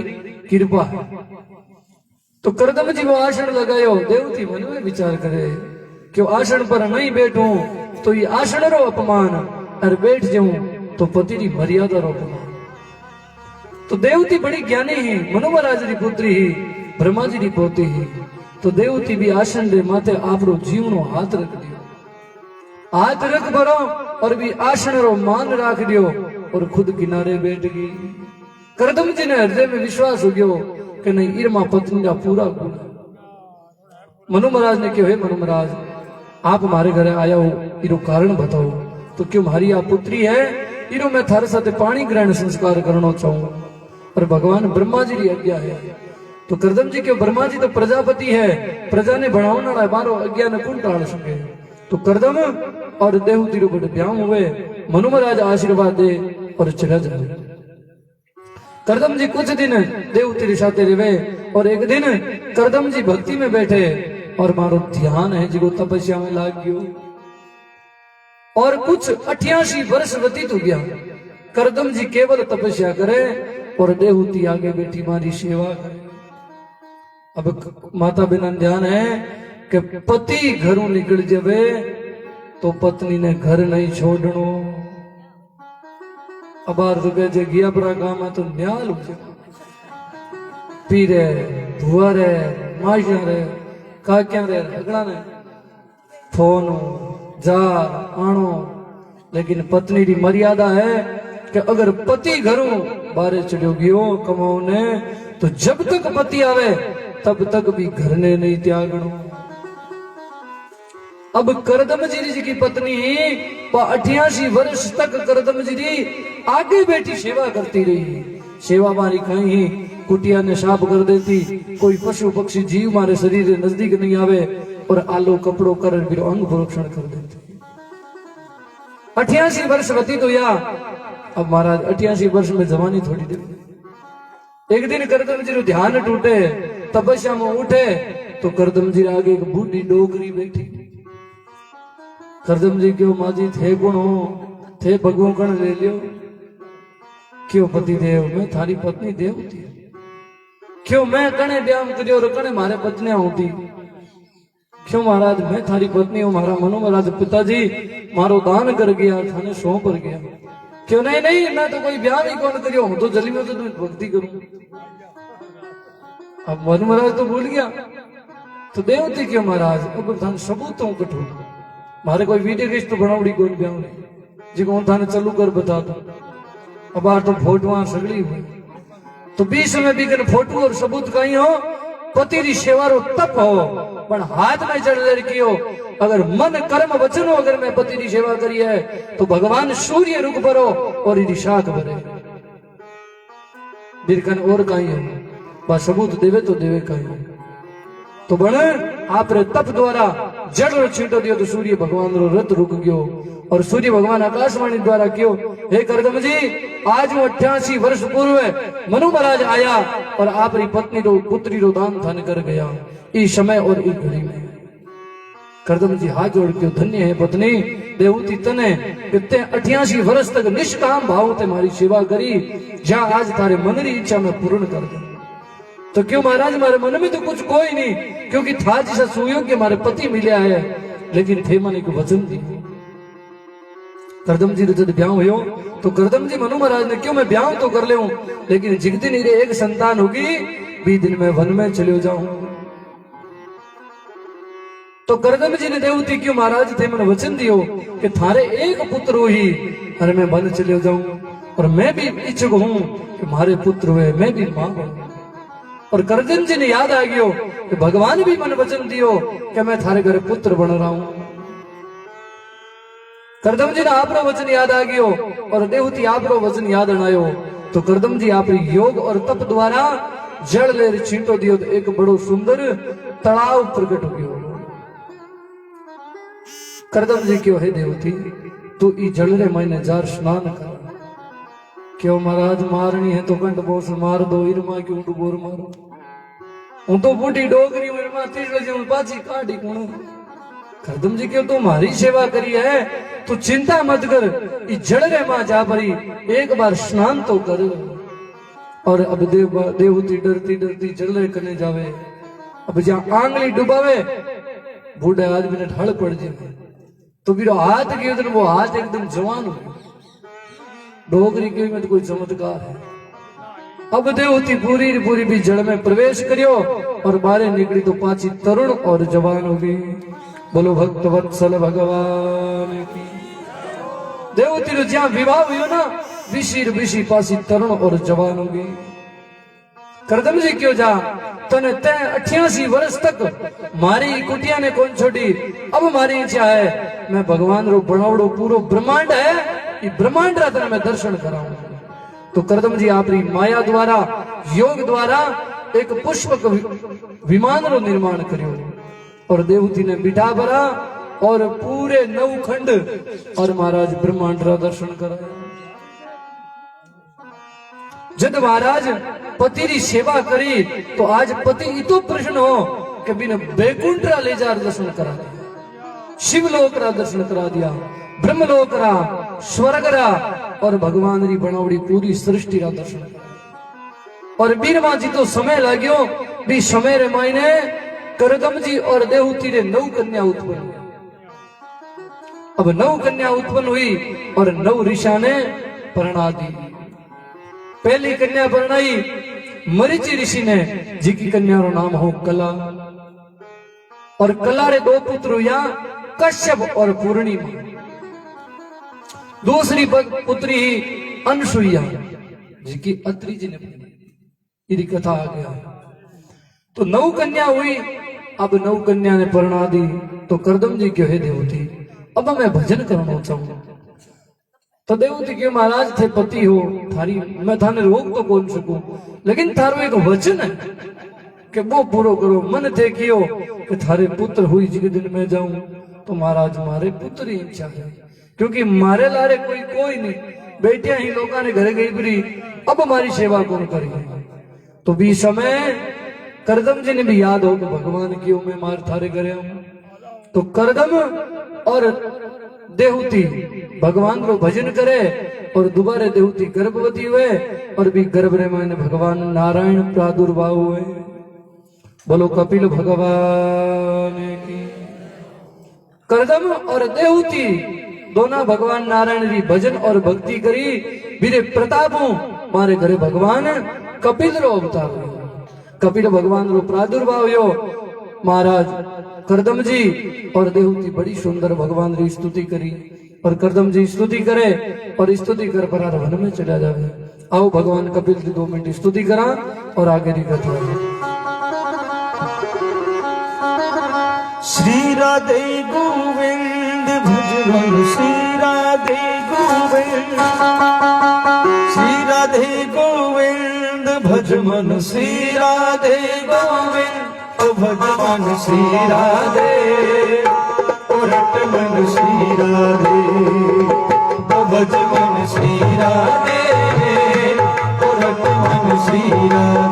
कृपा है। तो करदम जी वो आसन लगायो, देवती मन में विचार करे कि आसन पर नहीं बैठूं तो ये आसन रो अपमान, और बैठ जाऊं तो पति की मर्यादा रो अपमान। तो देवती बड़ी ज्ञानी ही, मनु महाराज की पुत्री ही, ब्रह्मा जी की पोती ही, तो देवती भी आसन दे माथे आपरो जीवनो हाथ रख दियो, हाथ रख भरो और भी आसन रो मान राख दियो और खुद किनारे बैठ गई। करदम जी ने हृदय में विश्वास हो गयो कि नहीं इरमा पत्नी का पूरा गुण। मनु महाराज ने कहो, हे मनु महाराज आप हमारे घर आया हो, इरो कारण बताओ। तो क्यों हमारी आप पुत्री है, इरो मैं थारे साथे पानी ग्रहण संस्कार करना चाहूं, और भगवान ब्रह्मा जी की आज्ञा है। तो करदम जी क्यों, ब्रह्मा जी तो प्रजापति है, प्रजा ने बढ़ावना है, मारो आज्ञा ने कौन टाल सके। तो करदम और देवहूति रो बड़े ब्याह हुए, मनु महाराज आशीर्वाद दे और चला जाए। करदम जी कुछ दिन देवहूति रे साथे रहे, और एक दिन करदम जी भक्ति में बैठे और मारो ध्यान है जिको तपस्या में लाग गयो, और कुछ 88 वर्ष व्यतीत हो गया। करदम जी केवल तपस्या करे और देवहूति आगे बैठी मारी सेवा करे। अब माता बिना ध्यान है कि पति घरों निकल जावे तो पत्नी ने घर नहीं छोड़नो। अब तो जे गियापरा गांव में तो न्याल हो जाए, पीरे भुआ रे माशिया रे काकिया रे अगड़ा ने फोन जा आनो, लेकिन पत्नी की मर्यादा है कि अगर पति घरों बारे चढ़ो गयो कमाओ ने, तो जब तक पति आवे तब तक भी घर ने नहीं त्यागनो। अब करदम जी की पत्नी 88 वर्ष तक करदम जी री आगे बैठी सेवा करती रही। सेवा मारी कहीं कुटिया ने साफ कर देती, कोई पशु पक्षी जीव मारे शरीर के नजदीक नहीं आवे, और आलो कपड़ो कर फिर अंग प्रोक्षण कर देती। 88 वर्ष व्यतीत हुआ। अब महाराज 88 वर्ष में जवानी थोड़ी देर। एक दिन करदम जी रो ध्यान टूटे, तपस्या में उठे तो करदम जी आगे एक बूढ़ी डोगरी बैठी। करदम जी क्यों माजी थे गुण हो, थे भगवान कण ले लियो। क्यों पति देव, मैं थारी पत्नी देव थी। क्यों मैं कणे ब्याम करियो और कणे मारे पत्नियां होती। क्यों महाराज मैं थारी पत्नी हूं, मारा मनु महाराज पिताजी मारो दान कर गया, थाने सौंप कर गया। क्यों नहीं नहीं, मैं तो कोई ब्याह ही कौन करियो, हूं तो जली में तो भक्ति करूं। अब मनु महाराज तो भूल गया, तो देवती क्यों महाराज, अब थाने सबूत हूं कठोर। मारे कोई वीडियो किस्त बनावड़ी कोई ब्याह जिको थाने चालू कर बता दो। अब आ तो फोटो सगड़ी हुई, तो बीच में भी फोटो और सबूत कहीं हो, पति री सेवा रो तप हो, पण हाथ में चढ़ लड़की हो। अगर मन कर्म वचन हो, अगर मैं पति री सेवा करी है तो भगवान सूर्य रुक भरो और इरी शाख भरे। बिरकन और कहीं है, बस सबूत देवे तो देवे कहीं। तो बने आप रे तप द्वारा जड़ रो छींटो दियो तो सूर्य भगवान रो रथ रुक गयो, और सूर्य भगवान आकाशवाणी द्वारा क्यों, हे करदम जी आज वो 88 वर्ष पूर्व मनु महाराज आया और आप री पत्नी रो पुत्री रो दान थान कर गया इस समय और इस घड़ी में। करदम जी हाथ जोड़ के धन्य है पत्नी देवती तने कितने 88 वर्ष तक निष्काम भाव ते मारी सेवा करी, जहां आज तारे मन री इच्छा में पूर्ण कर दे। तो क्यों महाराज हमारे मन में तो कुछ कोई नहीं, क्योंकि था जिसा सुयोग्य हमारे पति मिला है, लेकिन थे मन को वचन दी। करदम जी ने जब ब्याह हुयो तो करदम जी मनु महाराज ने क्यों मैं ब्याह तो कर ले, लेकिन जिस दिन मेरे एक संतान होगी भी दिन में वन में चले जाऊं। तो करदम जी ने देवती क्यों महाराज थे मैंने वचन दियो कि थारे एक पुत्र हुई और मैं वन चले जाऊं, और मैं भी इच्छुक हूं कि मारे पुत्र हुए मैं भी मां बनूं। और करदम जी ने याद आ गयो कि भगवान भी मन वचन दियो कि मैं थारे घर पुत्र बन रहा हूं। करदम जी ने आपरो वचन याद आ गयो और देवती आपरो वचन याद आयो, तो करदम जी आप योग और तप द्वारा जड़ ले छींटो दियो तो एक बड़ो सुंदर तालाब प्रकट हो गयो। करदम जी क्यों है देवती तू ई जल रे मैंने जार स्नान कर। क्यों महाराज मारनी है तो कंठ बोस मार दो, इरमा क्यों डुबोर मारो। हूं तो बूढ़ी डोगरी हूं, इरमा तीसरे जी पाची काटी कौन। करदम जी क्यों तू मारी सेवा करी है, तू चिंता मत कर, ई जड़ रे मां जा परी एक बार स्नान तो कर। और अब देवती डरती डरती जल रे करने जावे। अब जहां आंगली डुबावे बूढ़े आदमी ने ढल पड़ जाए, तो फिर हाथ के उधर वो हाथ एकदम जवान हो गया। डोगरी के में तो कोई चमत्कार है। अब देवती पूरी पूरी भी जड़ में प्रवेश करियो और बाहर निकली तो पाची तरुण और जवान हो गई। बोलो भक्त वत्सल भगवान की। देवती रो जहां विवाह हुई ना विशीर विशी पासी तरुण और जवान हो गई। करदम जी क्यों जा तने ते 88 वर्ष तक मारी कुटिया ने कौन छोड़ी। अब मारी इच्छा है मैं भगवान रो बनावड़ो पूरो ब्रह्मांड है, ये ब्रह्मांड रा तने मैं दर्शन कराऊं। तो करदम जी आपरी माया द्वारा योग द्वारा एक पुष्पक विमान रो निर्माण करियो और देवती ने बिठा भरा और पूरे 9 खंड और महाराज ब्रह्मांड रा दर्शन कराया। जब महाराज पति री सेवा करी तो आज पति इतो प्रसन्न हो कि बिना बैकुंठ रा ले जा दर्शन करा दिया, शिवलोक रा दर्शन करा दिया, ब्रह्मलोक रा, स्वर्ग रा और भगवान री बनावड़ी पूरी सृष्टि रा दर्शन करा। और बीरमा जी तो समय लाग्यो भी समय रे मायने करदम जी और देवती रे 9 कन्या उत्पन्न हुई। अब 9 कन्या उत्पन्न हुई और 9 ऋषा ने प्रणा दी। पहली कन्या परणाई मरीचि ऋषि ने, जिसकी कन्या रो नाम हो कला। और कला रे 2 पुत्र हुआ कश्यप और पूर्णिमा। दूसरी पुत्री ही अनसुईया जिसकी अत्रि जी ने यदि कथा आ गया। तो 9 कन्या हुई। अब 9 कन्या ने प्रणा दी। तो करदम जी क्यों है देवती अब मैं भजन करना चाहूँ। तो देवती के महाराज थे पति हो थारी, मैं थाने रोक तो कौन सकूं, लेकिन थारो एक वचन है कि वो पूरो करो। मन थे कियो कि थारे पुत्र हुई जी के दिन में जाऊं, तो महाराज मारे पुत्र ही इच्छा है, क्योंकि मारे लारे कोई नहीं, बेटियां ही लोगों ने घरे गई बुरी, अब हमारी सेवा कौन करेगी। तो भी समय करदम जी ने भी याद हो कि भगवान क्यों मैं मार थारे करे हूं। तो करदम और देहूती भगवान को भजन करे और दोबारा देहूती गर्भवती हुए और भी गर्भ रे में भगवान नारायण प्रादुर्भाव हुए। बोलो कपिल भगवान की। करदम और देहूती दोनों भगवान नारायण जी भजन और भक्ति करी, वीरे प्रतापों मारे घरे भगवान कपिल रो अवतार हुयो। कपिल भगवान रो प्रादुर्भाव हो। महाराज करदम जी और देहूती बड़ी सुंदर भगवान की स्तुति करी, और करदम जी स्तुति करे और स्तुति कर पर वन में चला जावे। आओ भगवान कपिल जी 2 मिनट स्तुति करा और आगे की कथा है। श्री राधे गोविंद भजन श्री राधे गोविंद, श्री राधे गोविंद भजन श्री राधे गोविंद, भजन श्री राधे रटमन श्री राधे, भजन श्री राधे रटमन श्री राधे।